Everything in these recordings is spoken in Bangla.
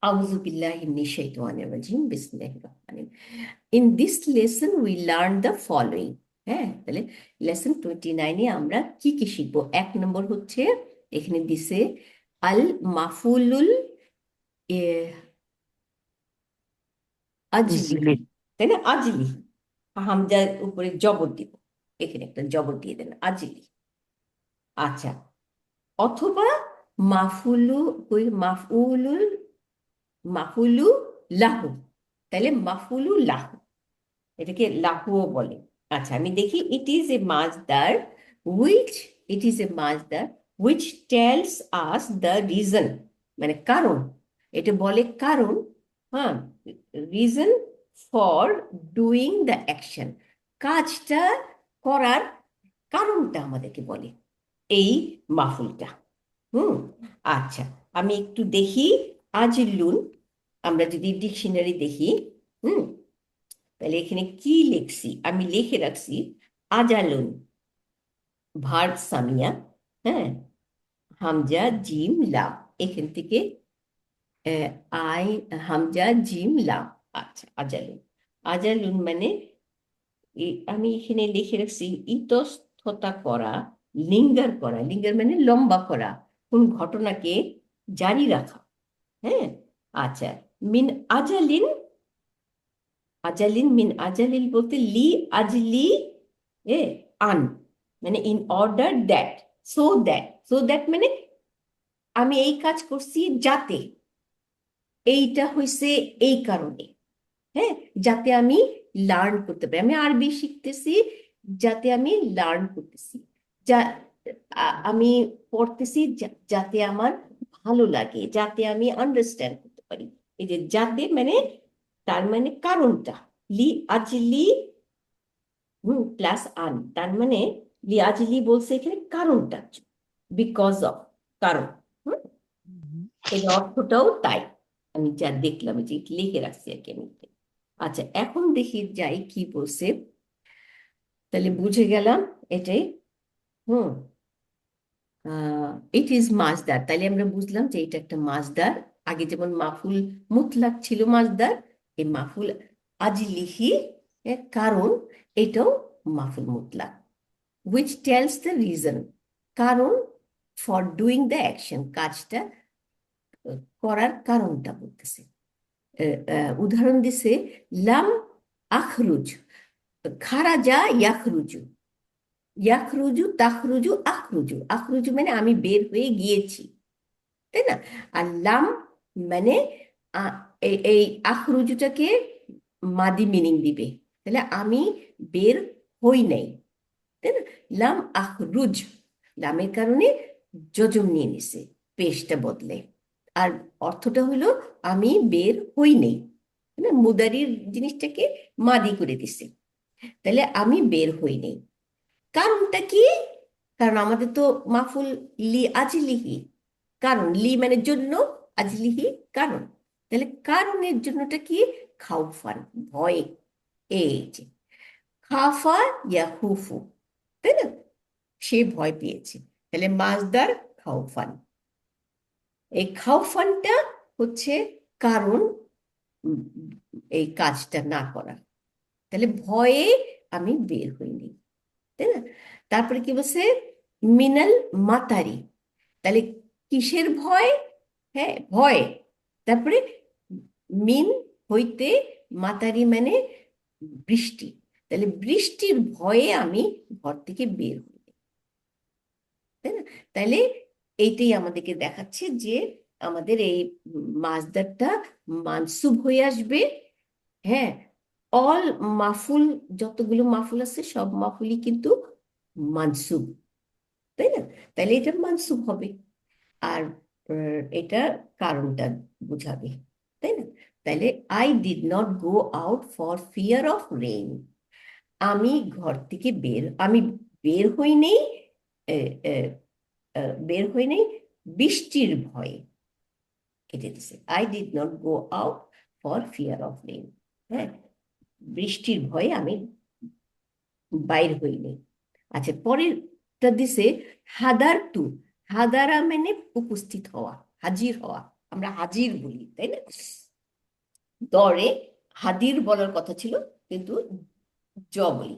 A'udhu billahi minash shaitanir rajim. Bismillahir rahmanir rahim. In this lesson we learn the following. হ্যাঁ, তাহলে লেসন 29-এ আমরা কি কি শিখবো? 1 নম্বর হচ্ছে এখানে দিছে আল মাফুলুল আজলি, ইজিলি। তাই না? আজলি, হামজার উপরে জবর দিব, এখানে একটা জবর দিয়ে দেন, আজলি। আচ্ছা, অথবা মাফুলু, মাফউলুল, মাফুলু লাহু, তাহলে মাফুলু লাহু, এটাকে লাহুও বলে। আচ্ছা, আমি দেখি, ইট ইজ এ মাজদার উইচ, ইট ইজ এ মাজদার which tells us the reason, মানে কারণ, এটা বলে কারণ, হ্যাঁ, reason for doing the action, কাজটা করার কারণটা আমাদেরকে বলে এই মাফুলটা। হুম, আচ্ছা, আমি একটু দেখি আজিলুন, আমরা যদি ডিকশনারি দেখি, হুম, তাহলে এখানে কি লিখছি, আমি লিখে রাখছি আজালুন, ভার্ব সামিয়া, হ্যাঁ, হামজা জিম লাম, এখান থেকে আই, হামজা জিম লাম। আচ্ছা, আজালুন, আজালুন মানে আমি এখানে লিখে রাখছি ইতস্ততা করা, লিঙ্গার করা, লিঙ্গার মানে লম্বা করা, কোন ঘটনাকে জারি রাখা। হ্যাঁ, আচ্ছা, মিন আজালিন, আজালিন মিন আজালিল বলতে লি আজলি এ আন, মানে in order that, so that, so that মানে আমি এই কাজ করছি যাতে, এইটা হয়েছে এই কারণে, হ্যাঁ, যাতে আমি লার্ন করতে পারি, আমি আরবি শিখতেছি যাতে আমি লার্ন করতেছি, যা আমি পড়তেছি যাতে আমার ভালো লাগে, যাতে আমি আন্ডারস্ট্যান্ড করতে পারি। এই যে যাতে মানে, তার মানে কারণটা, লি আজলি, প্লাস আন, তার মানে লি আজলি বলছে এখানে কারণটা, বিকজ অফ, কারণ। হুম, এর অর্থটাও তাই, আমি যা দেখলাম, যে লিখে রাখছি আর কি আমি। আচ্ছা, এখন দেখি যাই কি বলছে, তাহলে বুঝে গেলাম এটাই। হুম, ইট ইজ মাজদার, তাহলে আমরা বুঝলাম যে এটা একটা মাজদার। আগে যেমন মাফুল মুতলাক ছিল মাজদার, এই মাফুল আজলিহি, কারণ, এটাও মাফুল মুতলাক। which tells the reason, কারণ, for doing the action, কাজটা করার কারণটা বলতেছে। উদাহরণ দিছে লাম আখরুজ, খারাজা ইয়াখরুজু, ইয়াখরুজু তাখরুজু আখরুজু, আখরুজু মানে আমি বের হয়ে গিয়েছি, তাই না? আর লাম মানে এই আখরুজুটাকে মাদি মিনিং দিবে, তাহলে আমি বের হই নাই, তাই না? লাম আখরুজ, লামের কারণে যজম নিয়ে নিছে, পেশটা বদলে, আর অর্থটা হলো আমি বের হই নাই, তাই না? মুদারির জিনিসটাকে মাদি করে দিছে, তাহলে আমি বের হই নাই। কারণটা কি? কারণ আমাদের তো মাফুল লি আজলিহি, কারণ, লি মানে জন্য, আজলিহি কারণ, তাহলে কারণের জন্যটা কি? খাউফান, ভয়, এই যে খাফা ইয়াহুফু, তাই না? সে ভয় পেয়েছে, তাহলে মাজদার খাউফান, এই খাউফানটা হচ্ছে কারণ, উম, এই কাজটা না করা, তাহলে ভয়ে আমি বের হইনি, তাই না? তারপরে কি বলছে, মিনাল মাতারি, তাহলে কিসের ভয়? হ্যাঁ, ভয়, তারপরে মিন হইতে, মাতারি মানে বৃষ্টি, তাহলে বৃষ্টির ভয়ে আমি ঘর থেকে বের হই, তাই না? তাইলে এইটাই আমাদেরকে দেখাচ্ছে যে আমাদের এই মাজদারটা মানসুব হয়ে আসবে। হ্যাঁ, অল মাফুল, যতগুলো মাফুল আছে সব মাফুলই কিন্তু মানসুব, তাই না? তাইলে এটা মানসুব হবে, আর এটা কারণটা বুঝাবে, তাই না? তাইলে I did not go out for fear of rain, আমি ঘর থেকে আমি বের হই নেই, বের হই নেই বৃষ্টির ভয়ে, কেটে দিছে, I did not go out for fear of rain, হ্যাঁ, বৃষ্টির ভয়ে আমি বাইর হইনি। আচ্ছা, পরেরটা দিছে হাদার টু, হাদারা মানে উপস্থিত হওয়া, হাজির হওয়া, আমরা হাজির বলি, তাই না? দরে হাদির বলার কথা ছিল, কিন্তু বলি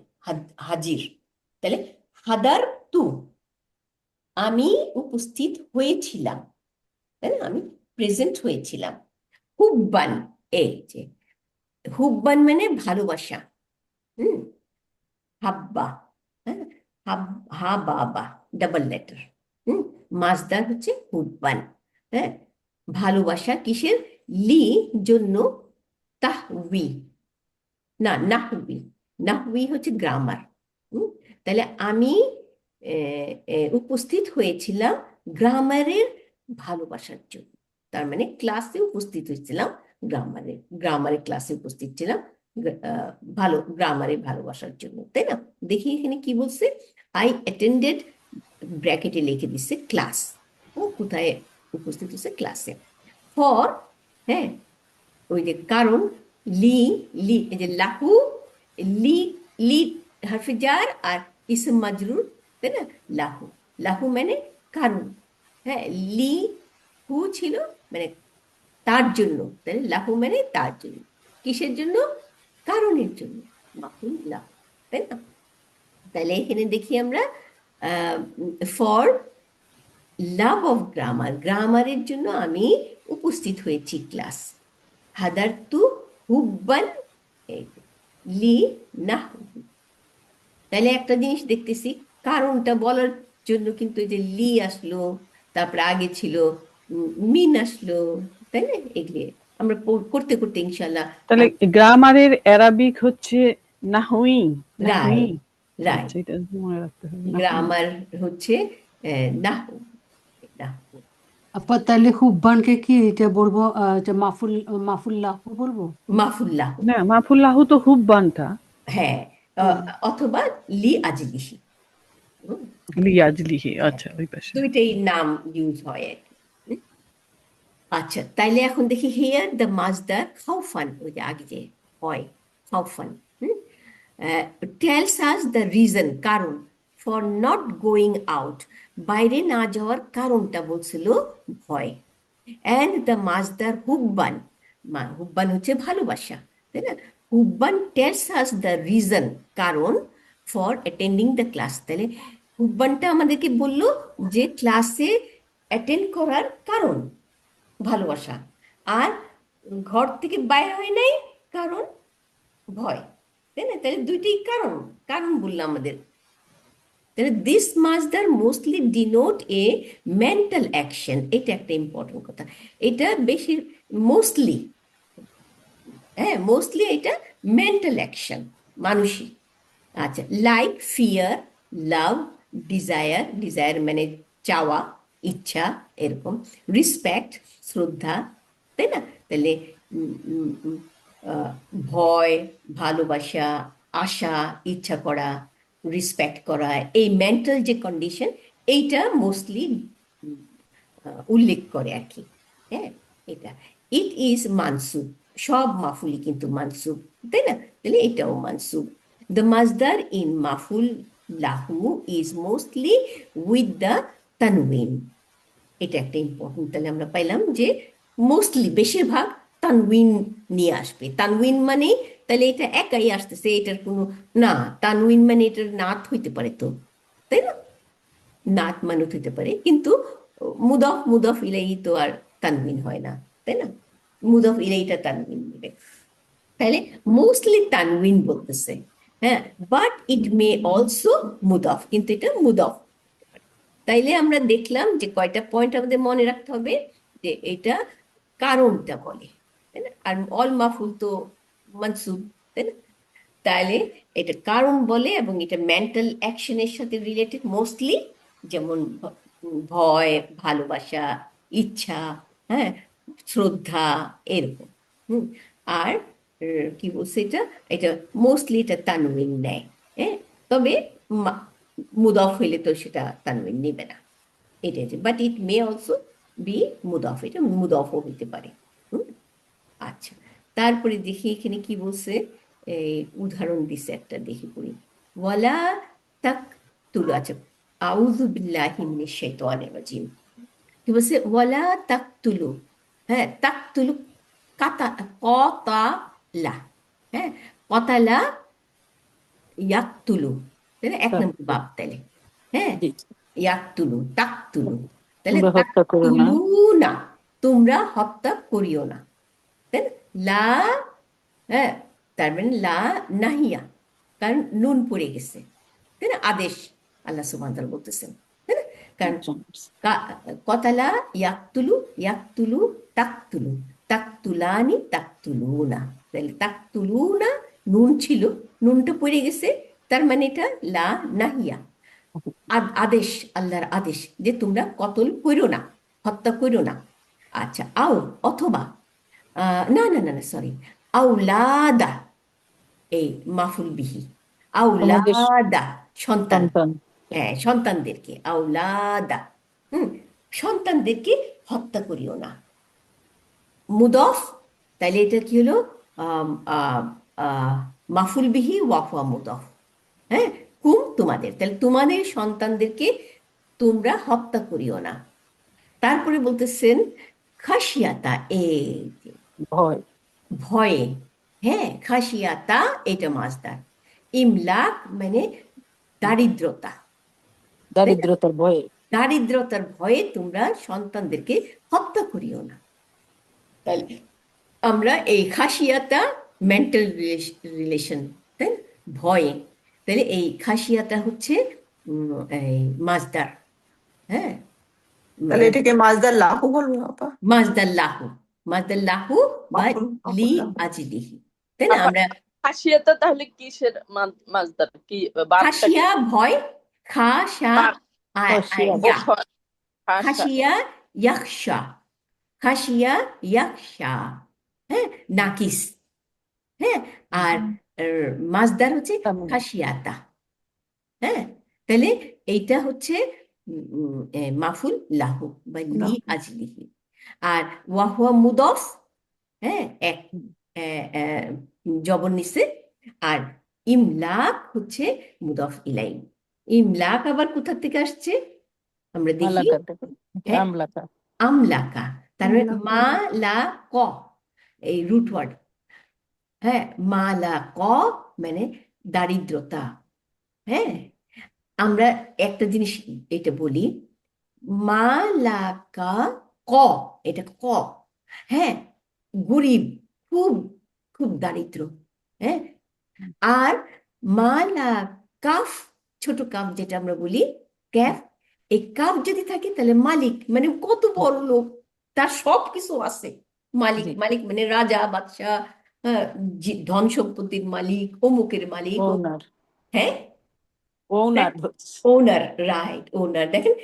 হাজির। তাহলে হাদার তু, আমি উপস্থিত হয়েছিলাম, তাই না? আমি প্রেজেন্ট হয়েছিলাম। হুব্বান, এই যে হুব্বান মানে ভালোবাসা। হুম, হাব্বা, হ্যাঁ, হা বাবা, ডাবল লেটার। হুম, মাজদার হচ্ছে হুব্বান। হ্যাঁ, ভালোবাসা কিসের? লি, জন্য, তাহউই, না নাহউই, নাহউই হচ্ছে গ্রামার। তাহলে আমি উপস্থিত হয়েছিলাম গ্রামারের ভালোবাসার জন্য। তার মানে ক্লাসে উপস্থিত হয়েছিলাম গ্রামারের, গ্রামারের ক্লাসে উপস্থিত ছিলাম আহ, ভালো গ্রামারের ভালোবাসার জন্য, তাই না? দেখি এখানে কি বলছে। আই অ্যাটেন্ডেড, ব্র্যাকেটে লিখে দিচ্ছে ক্লাস। ও কোথায় উপস্থিত হচ্ছে? ক্লাসে। ফর, হ্যাঁ, ওই যে কারণ, লি, লি এই যে লাহু, লি, লি হারফে জার আর ইসম মাজরুর, তাই না? লাহু, লাহু মানে কারণ। হ্যাঁ, লি হু ছিল মানে তার জন্য, তাই না? লাহু মানে তার জন্য। কিসের জন্য? কারণের জন্য, মাফুল লাহু, তাই না? তাহলে এখানে দেখি আমরা ফর লাভ অফ গ্রামার, গ্রামারের জন্য আমি উপস্থিত হয়েছি ক্লাস। হাদারতু হুব্বান, এই লি নাহু। তাহলে একটা জিনিস দেখতেছি, কারণটা বলার জন্য কিন্তু এই যে লি আসলো, তারপরে আগে ছিল মিন আসলো, তাই না? এগুলি আমরা করতে করতে ইনশাল্লাহ। তাহলে গ্রামারের অ্যারাবিক হচ্ছে নাহউই, রায়, নাহউই। রায়, আচ্ছা, এটা মনে রাখতে হবে, নাহউই। গ্রামার হচ্ছে নাহু, নাহু। আপা তাহলে হুব্বানকে কি এটা বলবো, এটা মাফুল্লাহ বলবো? মাফুল্লাহ, না, মাফুল্লাহু তো হুব্বানটা। হ্যাঁ, হুম। অথবা লি আজলিহি। হুম, লিয়াজলিহি, হ্যাঁ, আচ্ছা, ওই পাশে। দুইটাই নাম ইউজ হয় আর কি। আচ্ছা, তাইলে এখন দেখি হিয়ার দ্য মাজদার খাউফান, ওই যে আগে যে হয় খাউফান, টেলস আস দ্য রিজন, কারণ, ফর নট গোয়িং আউট, বাইরে না যাওয়ার কারণটা বলছিল ভয়। অ্যান্ড দ্য মাজদার হুব্বান, হুব্বান হচ্ছে ভালোবাসা, তাই না? হুব্বান টেলস আস দ্য রিজন, কারণ, ফর অ্যাটেন্ডিং দ্য ক্লাস। তাহলে হুব্বানটা আমাদেরকে বললো যে ক্লাসে অ্যাটেন্ড করার কারণ ভালোবাসা, আর ঘর থেকে বাইরে হয় নাই কারণ ভয়, তাই না? তাহলে দুইটাই কারণ, কারণ বললাম আমাদের। তাহলে this master mostly denote a mental action, এটা একটা ইম্পর্টেন্ট কথা। এটা বেশি মোস্টলি, হ্যাঁ, মোস্টলি এটা মেন্টাল অ্যাকশন, মানসিক। আচ্ছা, লাইক ফিয়ার, লাভ, ডিজায়ার, ডিজায়ার মানে চাওয়া, ইচ্ছা, এরকম। রিসপেক্ট, শ্রদ্ধা, তাই না? তাহলে উম, উম, উম, আহ, ভয়, ভালোবাসা, আশা, ইচ্ছা করা, রিসপেক্ট করা, এই মেন্টাল যে কন্ডিশন, এইটা মোস্টলি উল্লেখ করে আর কি। হ্যাঁ, এটা ইট ইজ মানসুব, সব মাফুলি কিন্তু মানসুব, তাই না? তাহলে এটাও মানসুব। দ্য মাজদার ইন মাফুল লাহু ইজ মোস্টলি উইথ দ্য তানউইন, এটা একটা ইম্পর্টেন্ট। তাহলে আমরা পাইলাম যে মোস্টলি, বেশিরভাগ তানউইন নিয়ে আসবে। তানউইন মানে তাহলে এটা একাই আসতেছে, এটার কোনো, না, তানউইন মানে এটার নাত হইতে পারে তো, তাই না? নাত মানত হইতে পারে, কিন্তু মুদফ, মুদফ ইলাইহি তো আর তানউইন হয় না, তাই না? মুদফ ইলাইহিটা তানউইন নেবে। তাহলে মোস্টলি তানউইন বলতেছে, হ্যাঁ, বাট ইট মে অলসো মুদফ, কিন্তু এটা মুদফ। তাইলে আমরা দেখলাম যে কয়টা পয়েন্ট আমাদের মনে রাখতে হবে, যে এটা কারণটা বলে, তাই না? আর অল মাফুল তো মানসুব, তাই না? তাহলে এটা কারণ বলে, এবং এটা মেন্টাল অ্যাকশনের সাথে রিলেটেড মোস্টলি, যেমন ভয়, ভালোবাসা, ইচ্ছা, হ্যাঁ, শ্রদ্ধা, এরকম। হুম, আর কি বলছে এটা, এটা মোস্টলি এটা তানউইন নেয়। হ্যাঁ, তবে মুদফ হইলে তো সেটা তানউইন নেবে না, এটা যে, but it may also be মুদফ, এটা মুদফও হইতে পারে। হুম, আচ্ছা, তারপরে দেখি এখানে কি বলছে, এই উদাহরণ দিছে একটা, দেখি পড়ি। ওয়ালা তাক তুলু, আচ্ছা, আউযু বিল্লাহি মিনাশ শাইতানির রাজিম। কি বলছে? ওয়ালা তাক তুলু, হ্যাঁ, তাকতুলু, কাতা, কতালা, হ্যাঁ, কতালা ইয়াকতুলু, তাই না? এক তা- নম্বর বাব তাহলে, হ্যাঁ, জি, ইয়াকতুলু, তাকতুলু, তাহলে তোমরা হত্যা করো না। তাকতুলু না, তোমরা হত্যা করিও না, তাই না? লা, হ্যাঁ, তার মানে লা নাহিয়া, কারণ নুন পড়ে গেছে, তাই না? আদেশ আল্লাহ সুবহানাহু ওয়া তাআলা বলতেছেন, তাই না? কারণ আচ্ছা, কতালা ইয়াকতুলু, ইয়াকতুলু, তাকতুলু, তাকতুলানি, তাকতুলুনা, তাহলে তাকতুলুনা, নুন ছিল, নুনটা পড়ে গেছে, তার মানে এটা লা নাহিয়া, আদেশ, আল্লাহর আদেশ যে তোমরা কতল করো না, হত্যা করো না। আচ্ছা, আও অথবা, না না না না, সরি, আউলাদা, এই মাফুল বিহি, তোমাদের আউলাদা, সন্তান, সন্তান। হ্যাঁ, সন্তানদেরকে, আউলাদা, হুম, সন্তানদেরকে হত্যা করিও না। মুদফ, তাইলে এটা কি হলো? আম, আ, আ, মাফুল বিহি ওয়াফা মুদফ, হ্যাঁ, কুম তোমাদের, তাহলে তোমাদের সন্তানদেরকে তোমরা হত্যা করিও না। তারপরে বলতেছেন খাসিয়াতা, এই যে ভয়, ভয়ে, হ্যাঁ, খাসিয়াতা এটা মাসদার, ইমলাক মানে দারিদ্রতা, তাই না? দারিদ্রতার ভয়ে। দারিদ্রতার ভয়ে তোমরা সন্তানদেরকে হত্যা করিও না। তাহলে আমরা এই খাসিয়াতা মেন্টাল রিলেশন, তাই না? ভয়ে, তাহলে এই খাসিয়াতা হচ্ছে এই মাসদার, হ্যাঁ, তাহলে এটাকে মাজদার লাহু বলবো আপা? মাজদার লাহু, মাজদার লাহু বা মাফুল লি মাফুল লাহু। আজলিহি, তাই না? আপা আমরা খাসিয়াটা তাহলে কিসের মাছদার কি বাপটা কি? খাসিয়া ভয়, খাসা, বাপ খসিয়া, ও ইয়া, খাসা। খাসিয়া ইয়াকশা, খাসিয়া ইয়াকশা, হ্যাঁ, নাকিস, হ্যাঁ, আর মাজদার হচ্ছে তামিল। খাসিয়াতা, হ্যাঁ, তাহলে এইটা হচ্ছে মাফুল লাহু বা লি লাহু। আজলিহি। আর ওয়াহুয়া মুদফ, হ্যাঁ, এক জবর নিচে, আর ইমলাক হচ্ছে মুদফ ইলাই। ইমলাক আবার কোথা থেকে আসছে আমরা দেখি, মালাকাতে, হ্যাঁ, আমলাকা। আমলাকা, তার মানে মা লা ক, এই রুট ওয়ার্ড, হ্যাঁ, মা লা ক মানে দারিদ্রতা, হ্যাঁ। আমরা একটা জিনিস এটা বলি, মা লা কা, ক, এটা ক, হ্যাঁ, গরিব, খুব খুব দারিদ্র, হ্যাঁ। আর মা লা কাফ, ছোট কাফ যেটা আমরা বলি ক্যাফ, এই কাফ যদি থাকে তাহলে মালিক মানে কত বড় লোক, তার সব কিছু আছে, মালিক, জি, মালিক মানে রাজা বাদশাহ, ধন সম্পত্তির মালিক, অমুকের মালিক, ওনার, হ্যাঁ, ওনার হচ্ছে। ওনার, রাইট, ওনার, দেখেন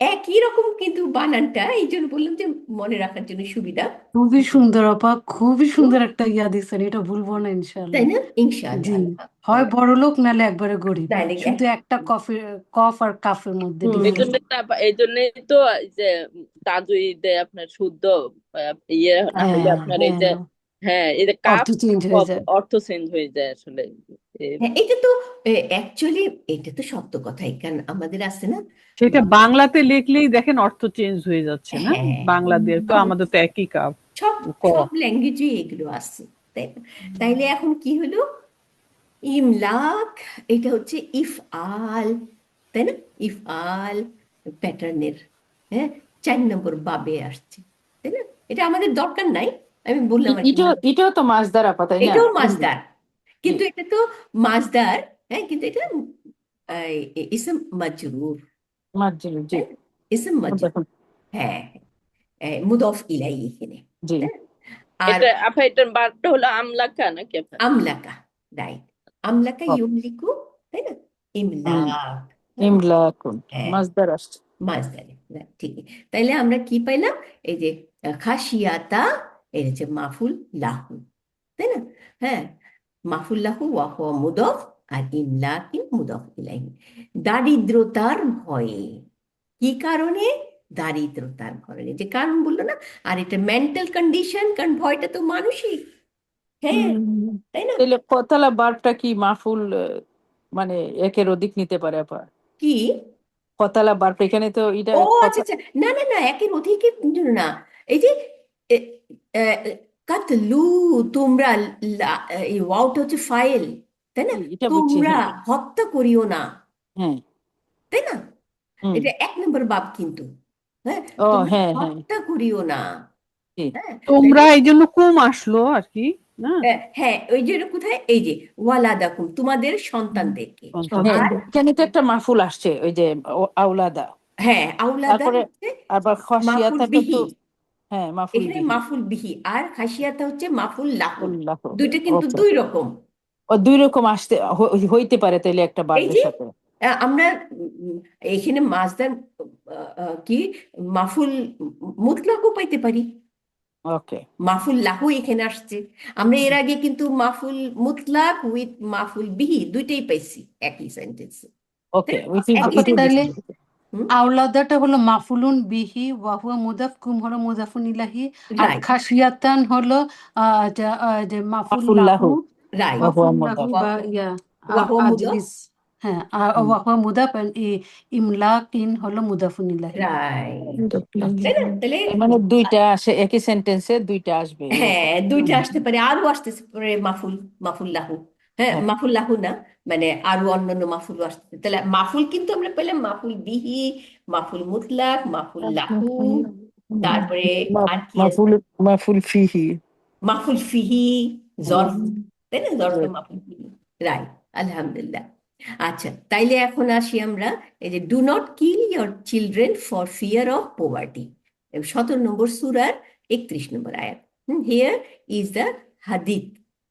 একই রকম কিন্তু বানানটা, এই জন্য বললাম যে মনে রাখার জন্য সুবিধা, খুবই সুন্দর আপা, খুবই সুন্দর একটা ইয়া দিচ্ছেন, এটা ভুলবো না তাই ইনশাল্লাহ। না? ইনশাআল্লাহ, জি, আল্লাহ, হয় বড় লোক নাহলে একবারে গরিব, তাহলে শুধু একটা কফ আর কাফের মধ্যে হুম, এই ডিফারেন্স। জন্য এই জন্যই তো এই যে তাজুইদে আপনার শুদ্ধ ইয়ে না হইলে হ্যাঁ, আপনার এই হ্যাঁ, যে, হ্যাঁ, এই যে অর্থ কাপ চেঞ্জ হয়ে যায়। অর্থ চেঞ্জ হয়ে যায় আসলে। হ্যাঁ, এটা তো অ্যাকচুয়ালি এটা তো সত্য কথাই, কারণ আমাদের আছে না, সেটা বাংলাতে লিখলেই দেখেন অর্থ চেঞ্জ হয়ে যাচ্ছে না, হ্যাঁ, বাংলা দিয়ে তো আমাদের তো একই কাপ। সব ক, সব ল্যাঙ্গুয়েজে এগুলো আছে, তাই না? তাইলে এখন কি হলো, ইমলাক, এটা হচ্ছে ইফআল, তাই না? ইফআল প্যাটার্নের, হ্যাঁ, 4 নম্বর বাবে আসছে, তাই না? এটা আমাদের দরকার নাই, আমি বললাম আর কি, এটাও তো মাছদার আপা, তাই না? এটাও মাসদার, জি, কিন্তু এটা তো মাসদার, হ্যাঁ, কিন্তু এটা ইসম মাজরুর, মার্জিন, জি, তাই না? ইসম মাজরুর, হ্যাঁ, মুদফ ইলাই এখানে, জি, তাই না? আর এটা আপা এটার বারটা হলো আমলাকা নাকি আপা? আমলাকা, রাইট, আমলাকা হক, ইউমলিকু, তাই না? হুম, ইমলাক, হ্যাঁ, ইমলাকুন, হ্যাঁ, মাছদার আসছে। মাসদারে, ঠিকই। তাইলে আমরা কি পাইলাম, এই যে খাসিয়াতা, এর হচ্ছে মাফুল লাহু, তাই না? হ্যাঁ, মাফুল লাহু ওয়া হুয়া মুদফ, আর ইমলাকিন মুদফ ইলাইহি, দারিদ্রতার ভয়ে, কি কারণে? দারিদ্রতার কারণে, যে কারণ বললো না, আর এটা মেন্টাল কন্ডিশন, কারণ ভয়টা তো মানসিক, হ্যাঁ, হুম, তাই না? তাহলে কতলা বার্বটা কি মাফুল, মানে একের অধিক নিতে পারে আপা? কি? কতলা বার্ব এখানে তো এটা ও আচ্ছা কথা। আচ্ছা, না না না, একের অধিকের জন্য না, এই যে এ, এ, কাতলু, তোমরা, এই ওয়াওটা হচ্ছে ফাইল, তাই না? এটা বুঝছি, তোমরা হ্যাঁ। হত্যা করিও না, হ্যাঁ। তাই না? হুম। এটা 1 নম্বর বাব কিন্তু। হ্যাঁ, ও, তোমরা হ্যাঁ, হ্যাঁ, হত্যা করিও না। জি। হ্যাঁ, তোমরা তাহলে এই জন্য কুম আসলো আর কি, না? হ্যাঁ, ওই যে কোথায়, এই যে ওয়ালাদাকুম, তোমাদের সন্তানদেরকে। হ্যাঁ, আর এখানে তো একটা মাহফুল আসছে, ওই যে আউলাদা। হ্যাঁ, আউলাদা তারপরে হচ্ছে আবার মাফুল খসিয়াতাটা তো, বিহি, হ্যাঁ, মাফুল এখানে বিহি। মাফুল বিহি, আর খাসিয়াতা হচ্ছে মাফুল লাহু। উল্লাহ। দুইটা কিন্তু ওকে। 2 রকম। ও, 2 রকম আসতে হইতে পারে তাইলে একটা এই বার্বের যে সাথে। আমরা এখানে মাছদার কি মাফুল মুতলাকও পাইতে পারি, ওকে, মাফুল লাহু এখানে আসছে। আমরা এর আগে কিন্তু মাফুল মুতলাক উইথ মাফুল বিহি দুইটাই পাইছি একই সেন্টেন্সে, তাই ওকে, না? উইচ ইজ একই আপা ইট ইজ। তাহলে সেন্টেন্স। হুম, আওলাদাটা হলো মাফুলুন বিহি ওয়াহুয়া মুদাফ, কুম হলো মুদাফুন ইলাহি, আর রাইট, খাসিয়াতান হলো যে মাফুল মাফুল্লাহ লাহু, রাইট। ওয়া মাফুল লাহু মুদাফ। বা ইয়া ওয়াহুয়া মুদাফ, আজলিস। হ্যাঁ, ওয়াহুয়া মুদাফ, আর ইমলাকিন হলো মুদাফুন ইলাহি। রাইট, তাই না? তাহলে এর মানে দুইটা আসে একই সেন্টেন্সে, দুইটা আসবে এরকম। হ্যাঁ, দুইটা আসতে পারে, আরো আসতেছে পারে মাফুল, মাফুল লাহু। হ্যাঁ, হ্যাঁ। মাফুল লাহু না, মানে আরো অন্যান্য মাফুল আসতে, তাহলে মাফুল কিন্তু আমরা পেলাম মাফুল বিহি, মাফুল মুতলাক, মাফুল লাহু, তারপরে আর কি আছে? মাফুল, মাফুল ফিহি। মাফুল ফিহি, জরফ, তাই না? জরফে Right. মাফুল ফিহি, রাইট। আলহামদুলিল্লাহ। আচ্ছা, তাইলে এখন আসি আমরা এই যে do not kill your children for fear of poverty, 17 number সূরার 31 নম্বর আয়াত। হিয়ার ইজ দ্য হাদিদ।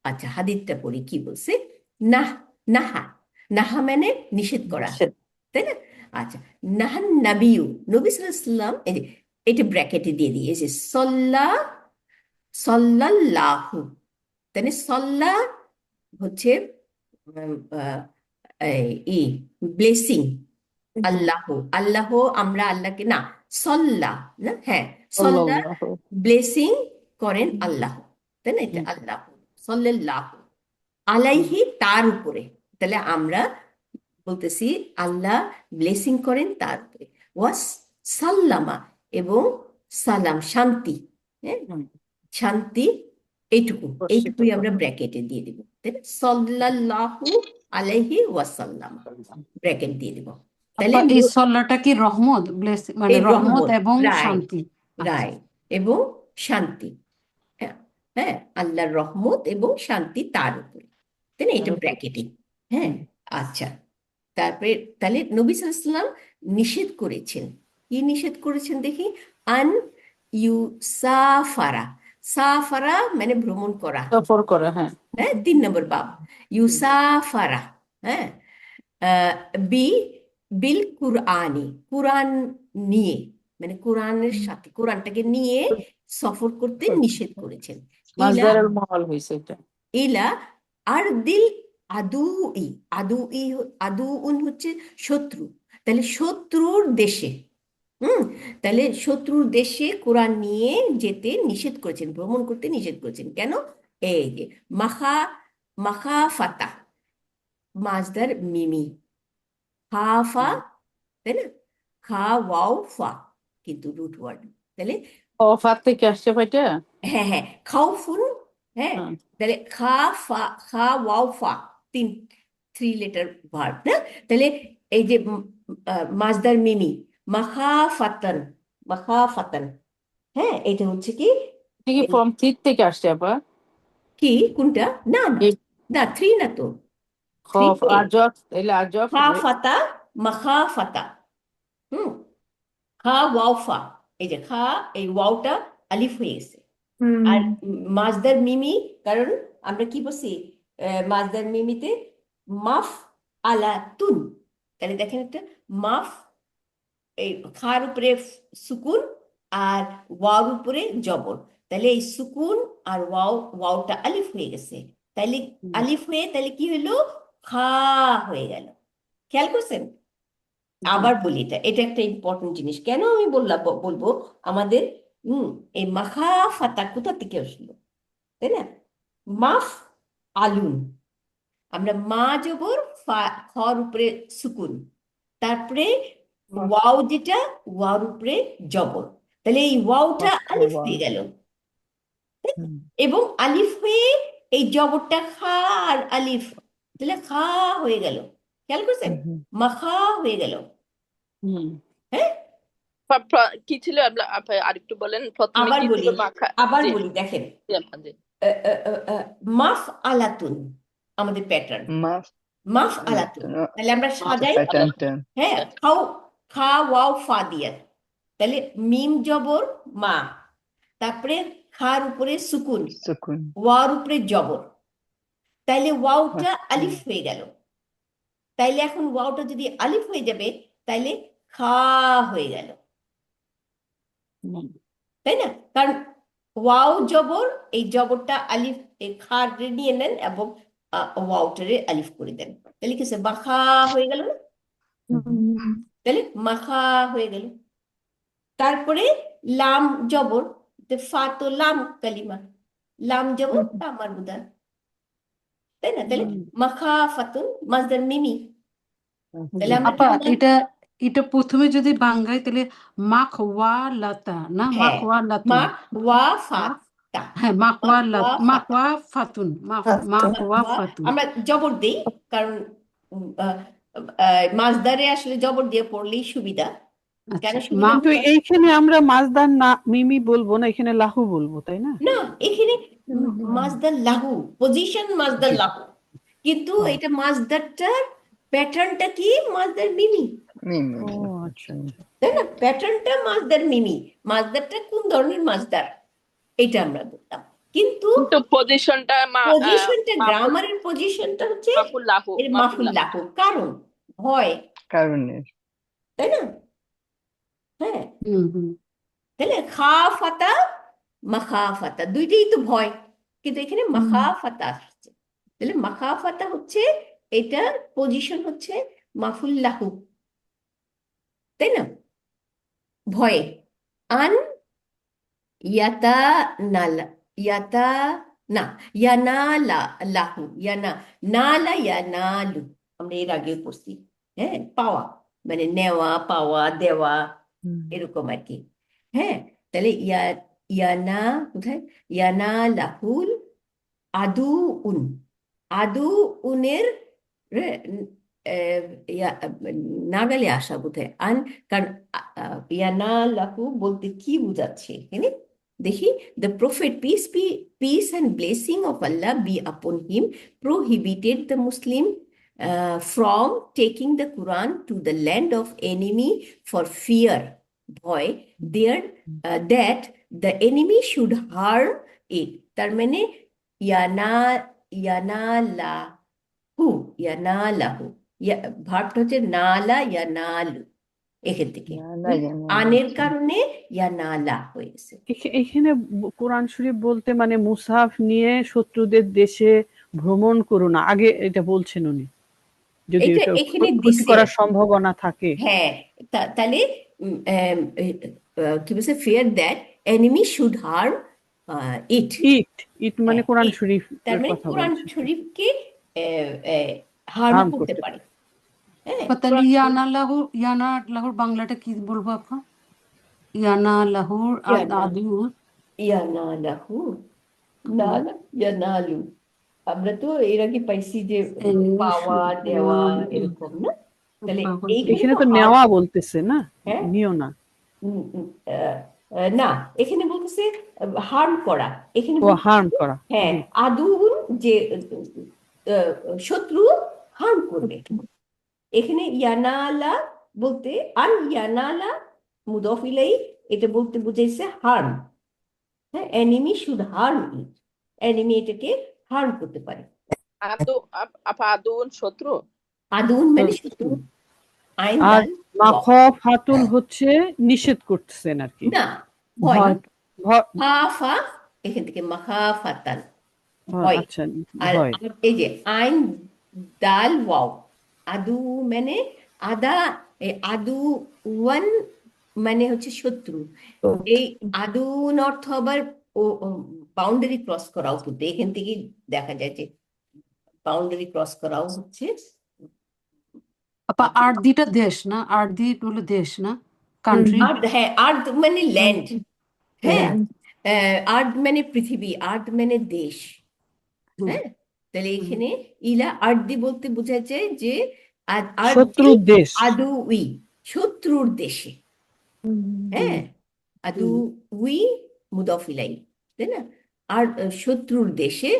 আচ্ছা, হাদিদটা পড়ি, কি বলছে? নাহ, নাহা, নাহা মানে নিষেধ করা, তাই না? আচ্ছা, নাহান নাবিয়ু, নবী সাল্লাল্লাহু আলাইহি ওয়াসাল্লাম, এই যে এটা ব্র্যাকেটে দিয়ে দিয়েছে, সাল্লাল্লাহু, তাহলে সল্লা হচ্ছে উম, আহ, ই ব্লেসিং, আল্লাহ, আল্লাহ, আমরা আল্লাহকে না, সল্লা, না, হ্যাঁ, সল্লা সাল্লাল্লাহু। ব্লেসিং করেন আল্লাহ, তাই না? এটা আল্লাহ, সাল্লাল্লাহ আলাইহি, তার উপরে। তাহলে আমরা বলতেছি আল্লাহ ব্লেসিং করেন তার উপরে, ওয়াস সাল্লামা, এবং সালাম শান্তি, হ্যাঁ, হুম, শান্তি, এইটুকু, বর্ষিত এইটুকুই আমরা করুন। ব্র্যাকেটে দিয়ে দিব, তাই না? সাল্লাল্লাহু আলাইহি ওয়াসাল্লাম, ব্র্যাকেট দিয়ে দিব। তাহলে আপা এই সল্লাটা কি রহমত, মানে এই রহমত রহমত, এবং রাইট, শান্তি? আচ্ছা। রাইট, এবং শান্তি, হ্যাঁ, হ্যাঁ, আল্লাহর রহমত এবং শান্তি তার উপরে, তাই না? এটা ব্র্যাকেটে, হ্যাঁ। আচ্ছা, তারপরে তাহলে নবী সাল্লাল্লাহু আলাইহি ওয়াসাল্লাম নিষেধ করেছেন, কি নিষেধ করেছেন দেখি? আন ইউ সাফারা, সাফারা মানে ভ্রমণ করা, সফর করা, হ্যাঁ। হ্যাঁ, 3 নম্বর বাব, ইউসাফারা, হ্যাঁ, আহ, বি বিল কুরআনি, কুরআন নিয়ে, মানে কোরআনের সাথে, কোরআনটাকে নিয়ে সফর করতে নিষেধ করেছেন। ইলা, মাজদারুল মহল হয়েছে এটা। ইলা আরদিল আদুই, আদুই, আদুউন হচ্ছে শত্রু, তাহলে শত্রুর দেশে, তাহলে শত্রুর দেশে কোরআন নিয়ে যেতে নিষেধ করেছেন, ভ্রমণ করতে নিষেধ করেছেন। কেন? এই যে মাখা, মাখাফাতা, মাজদার মিমি, খাফা, তাই না? খা ওয়াও ফা, কিন্তু রুট ওয়ার্ড, তাহলে ও, ফাত থেকে আসছে ভাইটা। হ্যাঁ, হ্যাঁ, খাউফুন, হ্যাঁ, হ্যাঁ। তাহলে খা ফা, খা ওয়াও ফা, 3 লেটার ভার্ব না? তাহলে এই যে মাজদার মিমি, মাখাফাতান, মাখাফাতান, হ্যাঁ, এটা হচ্ছে কি, এটা কি ফর্ম 3 থেকে আসছে আবার? কি কোনটা? না, না, এই না, 3 না তো, খফ 3 আরজফ, এলে আরজফ খাফাতা, মাখাফাতা, হুম, খা ওয়াও ফা, এই যে খা, এই ওয়াওটা আলিফ হয়ে গেছে। আর মাজদার মিমি, কারণ আমরা কি বলছি, মাজদার মিমিতে মাফ আলা তুন, তাহলে দেখেন একটা মাফ, এই খার উপরে সুকুন আর ওয়ার উপরে জবর, তাহলে এই সুকুন আর ওয়াওটা আলিফ হয়ে গেছে, তাহলে আলিফ হয়ে তাহলে কি হলো, খা হয়ে গেল। খেয়াল করছেন? আবার বলি, এটা এটা একটা ইম্পর্টেন্ট জিনিস, কেন আমি বলবো আমাদের, এই মাখা ফাতা কোথা থেকে আসলো, তাই না? মাফ আলুন, আমরা মা জবর খর উপরে সুকুন, তারপরে ওয়াও, যেটা ওয়ার উপরে জবর, তাহলে এই ওয়াওটা আলিফ হয়ে গেল, হুম, এবং আলিফ হয়ে এই জবরটা খা আর আলিফ, তাহলে খা হয়ে গেল, খেয়াল করছেন, হুম, হুম, মাখা হয়ে গেল। হুম, হ্যাঁ, কি ছিল আরেকটু বলেন, প্রথমে আবার কি ছিল? বলি, মাখা। আবার জি, বলি, দেখেন, জি আপা, জি। মাফ আলাতুন আমাদের প্যাটার্ন, মাফ মাফ আলাতুন, তাহলে আমরা সাজাই, প্যাটার্নটা হ্যাঁ, খাও, খা ওয়াও ফা দিয়া, তাহলে মিম জবর মা, তারপরে খার উপরে সুকুন, সুকুন ওয়ার উপরে জবর, তাইলে ওয়াওটা আচ্ছা আলিফ হয়ে গেল। তাইলে এখন ওয়াওটা যদি আলিফ হয়ে যাবে, তাইলে খা হয়ে গেল, হুম, তাই না? কারণ ওয়াও জবর, এই জবরটা আলিফ, এই খার নিয়ে নেন এবং ওয়াওটারে আলিফ করে দেন, তাহলে কি হচ্ছে, মাখা হয়ে গেল না? হুম, তাহলে মাখা হয়ে গেল। তারপরে লাম জবর, তো ফা তো লাম কালিমা, লাম জবর তা মারবুদা, তাই না? তাহলে হুম, মাখা ফাতুন মাজদার মিমি, তাহলে আমরা কি আপা বললাম? এটা এটা প্রথমে যদি বাংলায় তাহলে মাখ ওয়া লাতা না, মাখ হ্যাঁ, ওয়া লাতুন। মাখ ওয়া ফাতা, হ্যাঁ, মাখ ওয়া মাখ ওয়া মাখ ফাতা, ওয়া ফাতুন, মাখ ফাতুন। ওয়া ওয়া, ফাতুন। আমরা জবর দেই, কারণ মাজদারে আসলে জবর দিয়ে পড়লেই সুবিধা। কেন আচ্ছা, সুবিধা মাখ কিন্তু বুঝলেন? এইখানে আমরা মাজদার না মিমি বলবো না, এখানে লাহু বলবো, তাই না? না, এখানে মাজদার লাহু, পজিশন মাজদার জি। লাহু, কিন্তু ও এটা মাজদারটার প্যাটার্নটা কি, মাজদার মিমি, মিমি ও আচ্ছা আচ্ছা। তাই না? প্যাটার্নটা মাজদার মিমি, মাজদারটা কোন ধরনের মাজদার এটা আমরা বললাম, কিন্তু কিন্তু পজিশনটা পজিশনটা, মাফুল, গ্রামারের পজিশনটা হচ্ছে মাফুল লাহু, এর মাফুল মাফুল লাহু। লাহু, কারণ ভয়, কারণের তাই না? হ্যাঁ, হুম হুম তাহলে খা ফাতা, মাখা ফাতা দুইটাই তো ভয়, কিন্তু এখানে মাখা ফাতা আসছে, তাহলে মাখা ফাতা হচ্ছে, এটার পজিশন হচ্ছে মাফুল লাহু, তাই না? ভয়ে, আন ইয়াতা নালা, ইয়াতা না, ইয়ানা লাহু, ইয়ানা নালা, ইয়ানালু, আমরা এর আগেও পড়ছি। হ্যাঁ, পাওয়া মানে নেওয়া, পাওয়া, দেওয়া, হুম। এরকম আর কি। হ্যাঁ, তাহলে ইয়ানা কোথায়, ইয়ানা লাহুল আদু উন, আদু উনের আহ, নাগালে আসা বোধহয় আন, কারণ ইয়ানা লাহু বলতে কি বোঝাচ্ছে এখানে, দেখি, the prophet peace and blessing of Allah be upon him prohibited the Muslim from taking the Quran to the land of enemy for fear, ভয়, there that the enemy should harm it, তার মানে ইয়ানা, ইয়ানালাহু, ইয়ানালাহু, ভার্বটা হচ্ছে নালা ইয়ানালু, এখান থেকে না না জানা আনের আচ্ছা কারণে ইয়ানালা হয়ে গেছে। এখানে কোরআন শরীফ বলতে মানে মুসাফ নিয়ে শত্রুদের দেশে ভ্রমণ করো না, আগে এটা বলছেন উনি, যদি এটা এটা এখানে ক্ষতি দিছে, করার সম্ভাবনা থাকে। হ্যাঁ, তাহলে কি বলছে, fear that enemy should harm it, it it মানে কোরআন শরীফ তার মানে কথা কোরআন বলছেন, শরীফকে হার্ম হার্ম করতে করতে পারে। হ্যাঁ, আপা তাহলে ইয়ানা লাহুর বাংলাটা কি বলবো আপা? ইয়ানা লাহুর ইয়ানা, আদু ইয়ানালাহু, নালা ইয়ানালু, আমরা তো এর আগে পাইছি যে পাওয়া, দেওয়া, এরকম না? তাহলে এইখানে এখানে তো তো হার্ম, নেওয়া বলতেছে না, হ্যাঁ, নিও না। না, এখানে বলতেছে হার্ম করা, এখানে ও হার্ম বলতেছে, করা, হ্যাঁ, জি। আদুন, যে আহ, শত্রু হার্ম করবে, এখানে ইয়ানালা বলতে, আন ইয়ানালা মুদফ ইলাই, এটা বলতে বুঝাইছে হার্ম। হ্যাঁ, enemy should harm it, enemy এটাকে হার্ম করতে পারে। আদুন শত্রু। আদুন মানে শত্রু, আইন আর দাল ওয়া, মাখাফাতুন হচ্ছে নিষেধ করতেছেন আর কি, না, ভয়, ভয়। ভয়। হাফা, এখান থেকে মাখা ফাতান, ও, ভয়। আচ্ছা, আর ভয়। এই যে আইন দাল ওয়াও, আদু মানে আদা, এই আদু ওয়ান মানে হচ্ছে শত্রু, এই আদুন অর্থ আবার ও বাউন্ডারি ক্রস করাও, কিন্তু এখান থেকে দেখা যায় যে বাউন্ডারি ক্রস করাও হচ্ছে আপা আরদিটা দেশ না, আরদি হলো দেশ না, কান্ট্রি। আর হ্যাঁ, আর মানে ল্যান্ড, হ্যাঁ, আর্থ মানে পৃথিবী, আর্থ মানে দেশ। হুম, হ্যাঁ, তাহলে হুম, এখানে ইলা আর্দি বলতে বোঝা যায় যে আর্দি শত্রুর দেশ। আদুই, শত্রুর দেশে। হ্যাঁ, আদু হুম। উই মুদফিলাই, তাই না? আর শত্রুর দেশে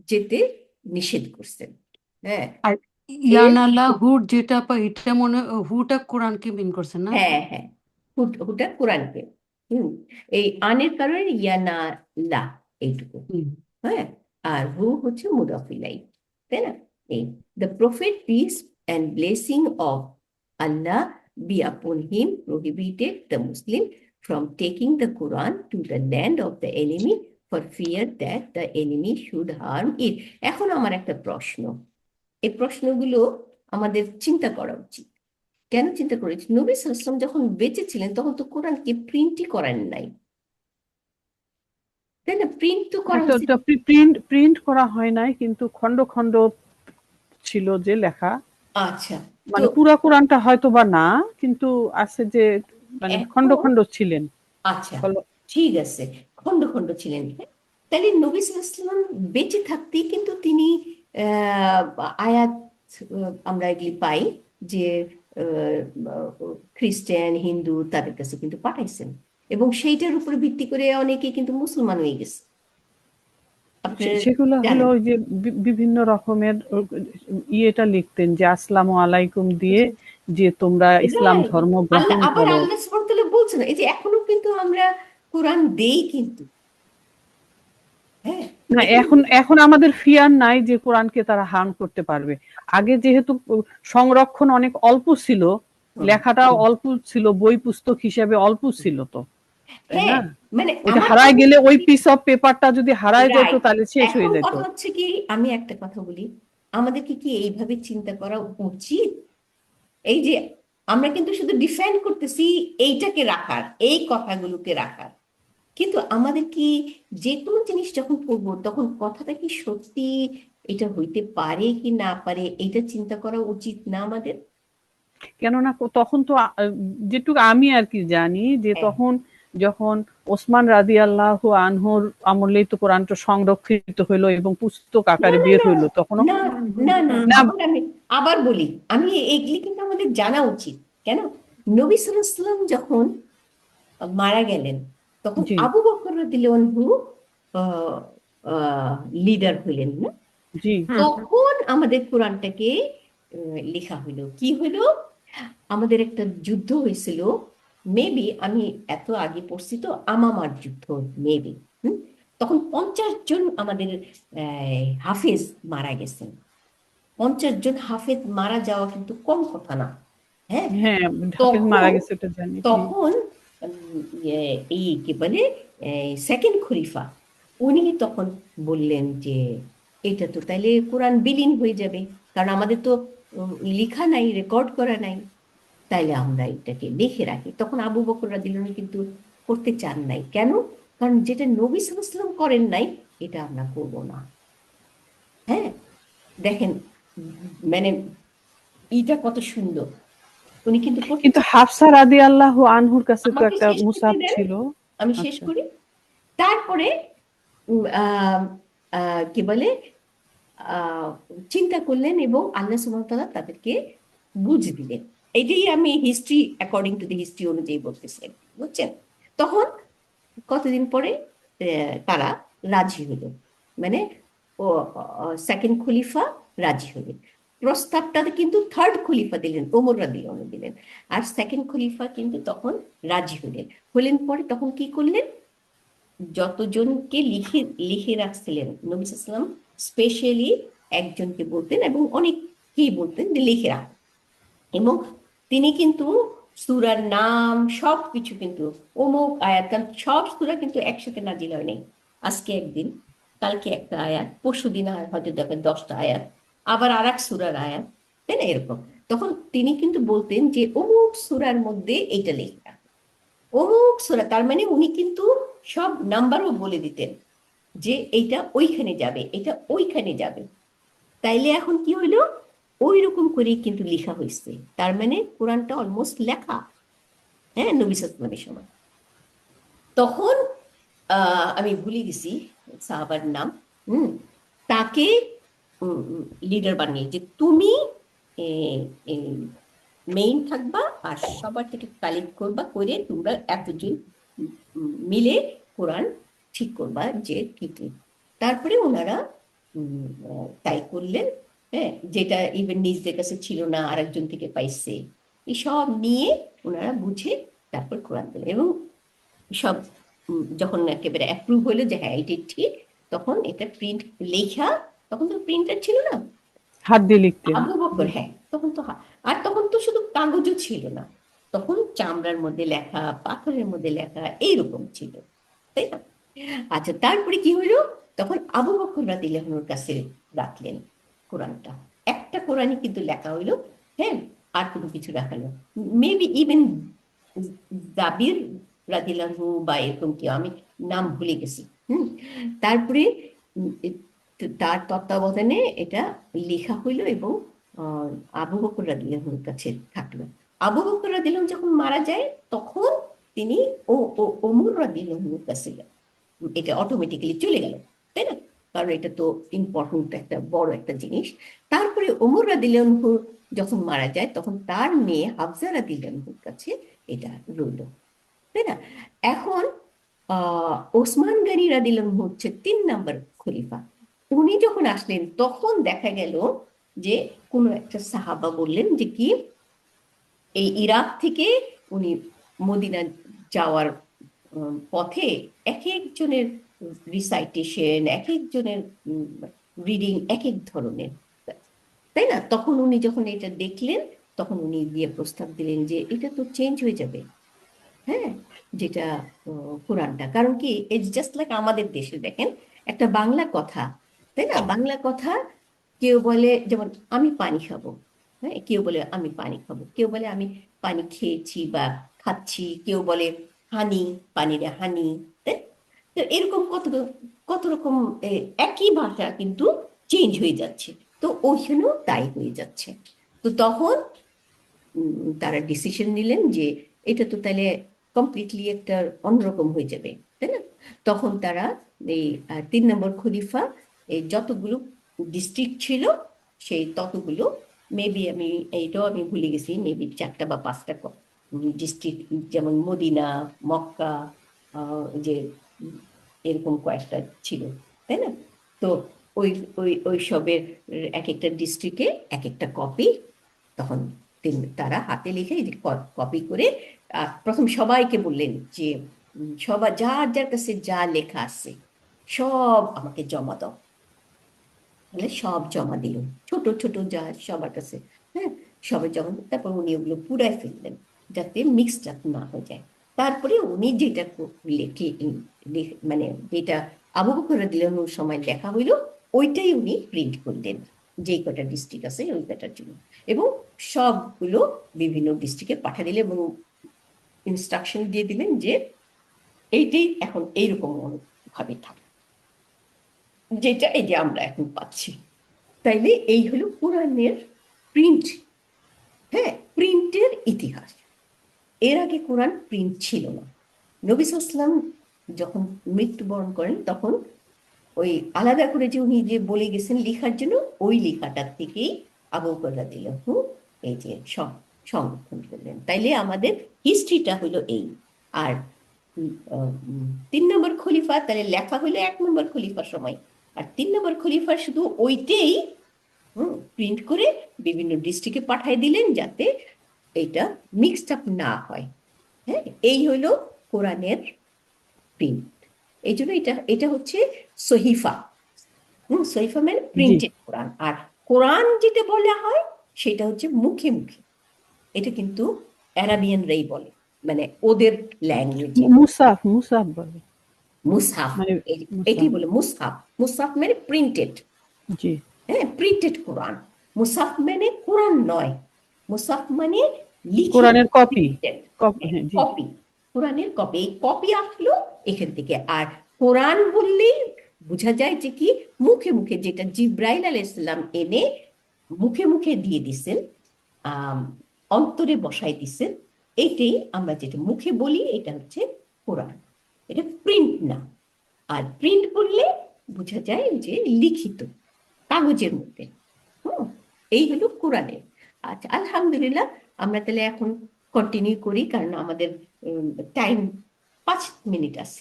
যেতে নিষেধ করছেন। হ্যাঁ, আর এর ইয়ানাল্লাহ হুড যেটা আপা, এটা মনে হুটা কোরআনকে মিন করছেন না আপা? হ্যাঁ হ্যাঁ, হুটা কোরআনকে। হুম, এই আনের কারণে ইয়া না লা, এইটুকু। হুম। হ্যাঁ, আর হু হচ্ছে মুদাফিলাই, তাই না? এই the prophet peace and blessing of Allah be upon him prohibited the Muslim from taking the Quran to the land of the enemy for fear that the enemy should harm it. এখন আমার একটা প্রশ্ন, এই প্রশ্নগুলো আমাদের চিন্তা করা উচিত। কেন চিন্তা করেছি? নবী সাল্লাল্লাহু আলাইহি ওয়াসাল্লাম যখন বেঁচে ছিলেন তখন তো কোরআনকে প্রিন্টই করেন নাই, তাই না? প্রিন্ট তো করা একটা উচিত। প্রিন্ট প্রিন্ট করা হয় নাই, কিন্তু খন্ড খন্ড ছিল যে লেখা, আচ্ছা, তো মানে পুরা কোরআনটা হয়তো বা না, কিন্তু আছে যে মানে খন্ড এখন খন্ড ছিলেন। আচ্ছা, ঠিক আছে, খন্ড খন্ড ছিলেন। হ্যাঁ, তাহলে নবী সাল্লাল্লাহু আলাইহি ওয়াসাল্লাম বেঁচে থাকতেই কিন্তু তিনি আহ, আয়াত, আমরা এগুলি পাই যে আহ, খ্রিস্টান হিন্দু তাদের কাছে কিন্তু পাঠাইছেন, এবং সেইটার উপরে ভিত্তি করে অনেকে কিন্তু মুসলমান হয়ে গেছে। আপনারা সেগুলো হলো জানেন ওই যে বিভিন্ন রকমের ইয়েটা লিখতেন যে আসসালামু আলাইকুম দিয়ে, যে তোমরা ইসলাম Right. ধর্ম আল্লাহ গ্রহণ আবার করো। আল্লাহ সুবহানাহু ওয়া তাআলা বলছেন, এই যে এখনো কিন্তু আমরা কোরআন দেই কিন্তু। হ্যাঁ, না, এখানে এখন এখন আমাদের ফিয়ার নাই যে কোরআনকে তারা হার্ম করতে পারবে। আগে যেহেতু সংরক্ষণ অনেক অল্প ছিল, হুম, লেখাটাও অল্প ছিল, বই পুস্তক হিসেবে অল্প ছিল, তো তাই হ্যাঁ, না? মানে ওইটা আমার হারায় কথা গেলে, হচ্ছে ওই কি, পিস অফ পেপারটা যদি হারায় যেত রাইট, তাহলে শেষ এখন হয়ে যেত। কথা হচ্ছে কি, আমি একটা কথা বলি, আমাদেরকে কি এইভাবে চিন্তা করা উচিত? এই যে আমরা কিন্তু শুধু ডিফেন্ড করতেছি এইটাকে রাখার, এই কথাগুলোকে রাখার, কিন্তু আমাদের কি যে কোনো জিনিস যখন পড়বো তখন কথাটা কি সত্যি এটা হইতে পারে কি না পারে, এটা চিন্তা করা উচিত না আমাদের? কেননা তখন তো যেটুকু আমি আর কি জানি যে হ্যাঁ, তখন যখন ওসমান রাদিয়াল্লাহু আনহুর আমলেই তো কোরআনটা সংরক্ষিত হইলো এবং পুস্তক না আকারে না বের না হইলো তখনও। না না না, না, আমি আবার বলি, আমি এগুলি কিন্তু আমাদের জানা উচিত। কেন? নবী সাল্লাল্লাহু আলাইহি ওয়াসাল্লাম যখন মারা গেলেন তখন জি আবু বকর রাদিয়াল্লাহু আনহু লিডার হইলেন না? জি তখন আমাদের কোরআনটাকে লেখা হইলো, কি হইলো, আমাদের একটা যুদ্ধ হয়েছিল, মেবি আমি এত আগে পড়ছি তো, আমামার যুদ্ধ মেবি। তখন 50 জন আমাদের হাফেজ মারা গেছেন। 50 জন হাফেজ মারা যাওয়া কিন্তু কম কথা না। হ্যাঁ, হ্যাঁ, হাফেজ মারা তখন গেছে এটা জানি। তখন এই কি বলে, সেকেন্ড খলিফা, উনি তখন বললেন যে এটা তো তাইলে কোরআন বিলীন হয়ে যাবে, কারণ আমাদের তো লেখা নাই, রেকর্ড করা নাই, তাইলে আমরা এটাকে লিখে রাখি। তখন আবু বকর রাদিয়াল্লাহু আনহু কিন্তু করতে চান নাই। কেন? কারণ যেটা নবী সাল্লাল্লাহু আলাইহি ওয়াসাল্লাম করেন নাই, এটা আমরা করব না। হ্যাঁ, দেখেন, মানে এটা কত সুন্দর, উনি কিন্তু করতে কিন্তু চান। হাফসা রাদিয়াল্লাহু আনহুর কাছে তো আমাকে একটা শেষ করতে মুসাফ দেন, ছিল। আমি শেষ আচ্ছা, করি। তারপরে উম, আহ, কি বলে, আহ, চিন্তা করলেন এবং আল্লাহ সুবহানাহু ওয়া তাআলা তাদেরকে বুঝ দিলেন। এটাই আমি history, according to the history অনুযায়ী বলতেছি, বুঝছেন? তখন কতদিন পরে তারা রাজি হলো, মানে ও সেকেন্ড খলিফা রাজি হলেন। প্রস্তাবটা কিন্তু থার্ড খলিফা দিলেন, ওমর রাদিয়াল্লাহু আনহু দিলেন, আর সেকেন্ড খলিফা কিন্তু তখন রাজি হলেন। হলেন পরে তখন কি করলেন, যতজনকে লিখে লিখে রাখছিলেন নবী সাল্লাল্লাহু আলাইহি ওয়াসাল্লাম স্পেশালি একজনকে বলতেন এবং অনেককেই বলতেন যে লিখে রাখ, এবং তিনি কিন্তু সূরার নাম সব কিছু কিন্তু অমুক আয়াত, কারণ সব সূরা কিন্তু একসাথে নাজিল হয় নাই। আজকে একদিন, কালকে একটা আয়াত, পরশুদিন হয়তো দেখবেন 10টা আয়াত, আবার আর এক সূরার আয়াত, তাই না? এরকম তখন তিনি কিন্তু বলতেন যে অমুক সূরার মধ্যে এইটা লেখা, অমুক সূরা, তার মানে উনি কিন্তু সব নাম্বারও বলে দিতেন যে এইটা ওইখানে যাবে, এটা ওইখানে যাবে। তাইলে এখন কি হইলো, ওই রকম করেই কিন্তু লেখা হয়েছে, তার মানে কোরআনটা অলমোস্ট লেখা। হ্যাঁ, নবী সাল্লাল্লাহু আলাইহি ওয়াসাল্লামের সময়। তখন আমি ভুলে গেছি সাহাবার নাম। হুম তাকে লিডার বানিয়ে যে তুমি মেইন থাকবা, আর সবার থেকে কালেক্ট করবা, করে তোমরা এতজন মিলে কোরআন ঠিক করবা যে কি কি। তারপরে ওনারা তাই করলেন। হ্যাঁ, যেটা ইভেন নিজেদের কাছে ছিল না আরেকজন থেকে পাইছে, এই সব নিয়ে ওনারা বুঝে তারপর কোরআন দিলেন। এবং সব যখন একেবারে অ্যাপ্রুভ হলো যে হ্যাঁ এটি ঠিক, তখন এটা প্রিন্ট লেখা, তখন তো প্রিন্টার ছিল না, হাত দিয়ে লিখতেন। আবু বকর, হ্যাঁ তখন তো আর তখন তো শুধু কাগজও ছিল না, তখন চামড়ার মধ্যে লেখা, পাথরের মধ্যে লেখা, এইরকম ছিল, তাই না? আচ্ছা, তারপরে কি হলো, তখন আবু বকর রাদিয়াল্লাহু আনহুর কাছে রাখলেন কোরআনটা। একটা কোরআনই কিন্তু লেখা হইলো, হ্যাঁ, আর কোনো কিছু রাখালো। মেবি ইভেন জাবির রাদিয়াল্লাহু আনহু বা এরকম কেউ, আমি নাম ভুলে গেছি। তারপরে তার তত্ত্বাবধানে এটা লেখা হইলো এবং আবু বকর রাদিয়াল্লাহু আনহুর কাছে থাকলো। আবু বকর রাদিয়াল্লাহু আনহু যখন মারা যায়, তখন তিনি ওমর রাদিয়াল্লাহু আনহুর কাছে এটা অটোমেটিক্যালি চলে গেল, তাই না? কারণ এটা তো ইম্পর্টেন্ট, একটা বড় একটা জিনিস। তারপরে ওমর রাদিয়াল্লাহু আনহু যখন মারা যায়, তখন তার মেয়ে হাফসা রাদিয়াল্লাহু আনহুর কাছে এটা রইল, তাই না? এখন ওসমান গনি রাদিয়াল্লাহু আনহু হচ্ছে 3 নম্বর খলিফা। উনি যখন আসলেন, তখন দেখা গেল যে কোনো একটা সাহাবা বললেন যে কি, এই ইরাক থেকে উনি মদিনা যাওয়ার পথে এক একজনের রিসাইটেশন, এক একজনের রিডিং এক এক ধরনের, তাই না? তখন উনি যখন এটা দেখলেন, তখন উনি গিয়ে প্রস্তাব দিলেন যে এটা তো চেঞ্জ হয়ে যাবে, হ্যাঁ, যেটা কোরআনটা। কারণ কি, ইটস জাস্ট লাইক আমাদের দেশে দেখেন একটা বাংলা কথা, তাই না? বাংলা কথা কেউ বলে যেমন আমি পানি খাবো, হ্যাঁ, কেউ বলে আমি পানি খাবো, কেউ বলে আমি পানি খেয়েছি বা খাচ্ছি, কেউ বলে হানি, পানিরে হানি, তাই? তো এরকম কত কত রকম একই ভাষা কিন্তু চেঞ্জ হয়ে যাচ্ছে। তো ওইখানেও তাই হয়ে যাচ্ছে। তো তখন তারা ডিসিশন নিলেন যে এটা তো তাহলে কমপ্লিটলি একটা অন্যরকম হয়ে যাবে, তাই না? তখন তারা এই 3 নম্বর খলিফা এই যতগুলো ডিস্ট্রিক্ট ছিল, সেই ততগুলো, মেবি আমি এইটাও আমি ভুলে গেছি, মেবি 4টা বা 5টা ডিস্ট্রিক্ট, যেমন মদিনা, মক্কা, যে এরকম কয়েকটা ছিল, তাই না? তো ওই ওই ওই সবের এক একটা ডিস্ট্রিক্টে এক একটা কপি, তখন তারা হাতে লিখে কপি করে প্রথম সবাইকে বললেন যে সবার যার যার কাছে যা লেখা আছে সব আমাকে জমা দাও। তাহলে সব জমা দিল, ছোট ছোট যা সবার কাছে, হ্যাঁ, সবাই জমা দিল। তারপর উনি ওগুলো পুরাই ফেললেন যাতে মিক্সড আপ না হয়ে যায়। তারপরে উনি যেটা লেখে, মানে যেটা আবু বকর রাদিয়াল্লাহু আনহুর সময় লেখা হইলো, ওইটাই উনি প্রিন্ট করলেন যে কটা ডিস্ট্রিক্ট আছে ওই কটার জন্য, এবং সবগুলো বিভিন্ন ডিস্ট্রিক্টে পাঠিয়ে দিলেন এবং ইনস্ট্রাকশন দিয়ে দিলেন যে এইটাই এখন এইরকম ভাবে থাকে, যেটা এই যে আমরা এখন পাচ্ছি। তাইলে এই হলো কোরআনের প্রিন্ট, হ্যাঁ, প্রিন্টের ইতিহাস। এর আগে কোরআন প্রিন্ট ছিল না। নবী সাল্লাল্লাহু আলাইহি ওয়াসাল্লাম যখন মৃত্যুবরণ করেন, তখন ওই আলাদা করে যে উনি যে বলে গেছেন লেখার জন্য, ওই লেখাটার থেকেই আবু বকর রাদিয়াল্লাহু আনহু এই যে সংরক্ষণ করলেন। তাইলে আমাদের হিস্ট্রিটা হলো এই। আর 3 নম্বর খলিফা তাহলে লেখা হলো 1 নম্বর খলিফার সময়, আর 3 নম্বর খলিফার শুধু ওইটাই প্রিন্ট করে বিভিন্ন ডিস্ট্রিক্টে পাঠিয়ে দিলেন যাতে এটা মিক্সড আপ না হয়। হ্যাঁ, এই হলো কোরআনের প্রিন্ট। এই জন্য এটা এটা হচ্ছে সহিফা। সহিফা মানে জি প্রিন্টেড কোরআন। আর কোরআন যেটা বলা হয় সেটা হচ্ছে মুখে মুখে। এটা কিন্তু অ্যারাবিয়ানরাই বলে, মানে ওদের ল্যাঙ্গুয়েজে। মুসাফ মুসাফ বলে, মুসহাফ, মানে এটি মুসাফ। বলে মুসহাফ। মুসহাফ মানে প্রিন্টেড, জি হ্যাঁ, প্রিন্টেড কোরআন। মুসহাফ মানে কোরআন নয়, মুসহাফ মানে লিখিত, কোরআনের কপি, printed, কপি, হ্যাঁ জি কপি, কোরআনের কপি। এই কপি আসলো এখান থেকে। আর কোরআন বললেই বোঝা যায় যে কি, মুখে মুখে, যেটা জিব্রাইল আলাইহিস সালাম এনে মুখে মুখে দিয়ে দিছেন, অন্তরে বসাই দিছেন। এইটাই আমরা যেটা মুখে বলি, এটা হচ্ছে কোরআন, এটা প্রিন্ট না। আর প্রিন্ট করলে বোঝা যায় যে লিখিত কাগজের মধ্যে। হুম, এই হলো কোরআনের। আচ্ছা, আলহামদুলিল্লাহ, আমরা তাহলে এখন কন্টিনিউ করি, কারণ আমাদের টাইম 5 মিনিট আছে।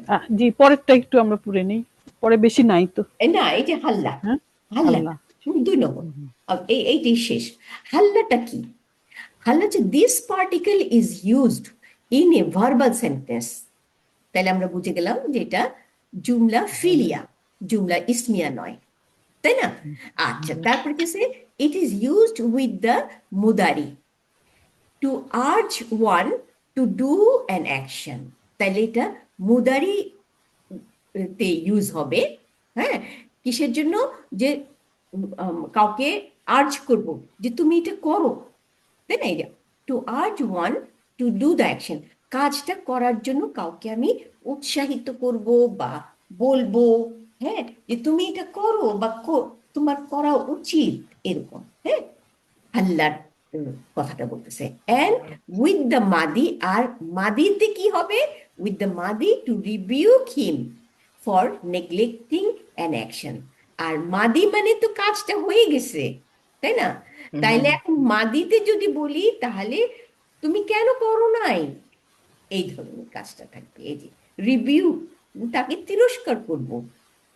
হ্যাঁ, জি, পরেরটা একটু আমরা পড়ে নিই, পরে বেশি নাই তো। না, এই যে হাল্লা, হ্যাঁ, হাল্লাটা আল্লাহ। 2 নম্বর, এইটাই শেষ। হাল্লাটা কি? হাল্লা হচ্ছে this particle is used in a verbal sentence. তাহলে আমরা বুঝে গেলাম যে এটা জুমলা ফিলিয়া, জুমলা ইসমিয়া নয়, তাই না? আচ্ছা, তারপরে কি, it is used with the মুদারি to urge one to do an action. তাহলে এটা মুদারি তে ইউজ হবে। হ্যাঁ, কিসের জন্য? যে কাউকে আর্জ করব যে তুমি এটা করো, তাই না? এটা two urge one to do the action, কাজটা করার জন্য কাউকে আমি উৎসাহিত করব বা বলবো, হ্যাঁ, যে তুমি এটা করো বা তোমার করা উচিত, এরকম। হ্যাঁ, আল্লাহর কথাটা বলতেছে। এন্ড উইথ দ্য মাদি, আর মাদিতে কি হবে? উইথ দ্য মাদি to rebuke him for neglecting an action. আর মাদি মানে তো কাজটা হয়ে গেছে, তাই না? তাইলে এখন মাদিতে যদি বলি, তাহলে তুমি কেন করো নাই, এই ধরনের কাজটা থাকবে। এই যে রিভিউ, তাকে তিরস্কার করব,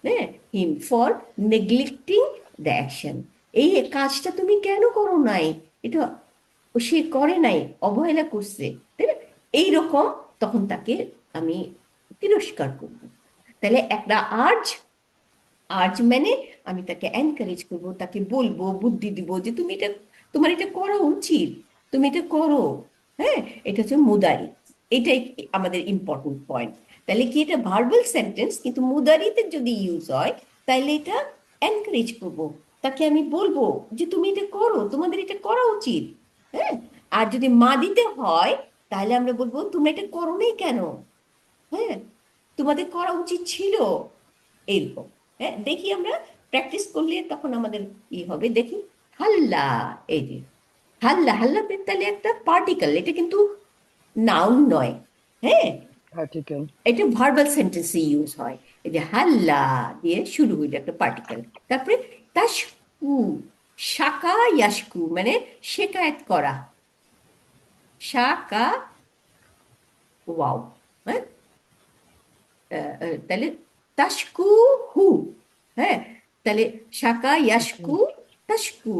হ্যাঁ, হিম ফর নেগলেক্টিং দ্য অ্যাকশন, এই কাজটা তুমি কেন করো নাই, এটা সে করে নাই, অবহেলা করছে, তাই না? এইরকম তখন তাকে আমি তিরস্কার করব। তাহলে একটা আর্জ, আর্জ মানে আমি তাকে এনকারেজ করব, তাকে বলবো, বুদ্ধি দিব যে তুমি এটা, তোমার এটা করা উচিত, তুমি এটা করো। হ্যাঁ, এটা হচ্ছে মুদারি। এটাই আমাদের ইম্পর্টেন্ট পয়েন্ট। তাহলে কি, এটা ভার্বাল সেন্টেন্স, কিন্তু মুদারিতে যদি ইউজ হয় তাহলে এটা এনকারেজ করব, তাকে আমি বলবো যে তুমি এটা করো, তোমাদের এটা করা উচিত। হ্যাঁ, আর যদি মাদিতে হয় তাহলে আমরা বলবো তোমরা এটা করো নাই কেন, হ্যাঁ, তোমাদের করা উচিত ছিল, এরকম। হ্যাঁ, দেখি আমরা প্র্যাকটিস করলে তখন আমাদের ই হবে। দেখি, হাল্লা, এই যে হাল্লা, হাল্লাতে তাহলে একটা পার্টিকেল, এটা কিন্তু নাউন নয়। হ্যাঁ, আর্টিকেল। এটা ভার্বাল সেন্টেন্সে ইউজ হয়। এই যে হাল্লা দিয়ে শুরু হইলো একটা পার্টিকেল। তারপরে তাশকু, শাকা ইয়াশকু মানে শেকায়েত করা, শাকা, ওয়াও। হ্যাঁ, তাহলে তাশকু হু, হ্যাঁ, তাহলে শাকা ইয়াশকু তাশকু,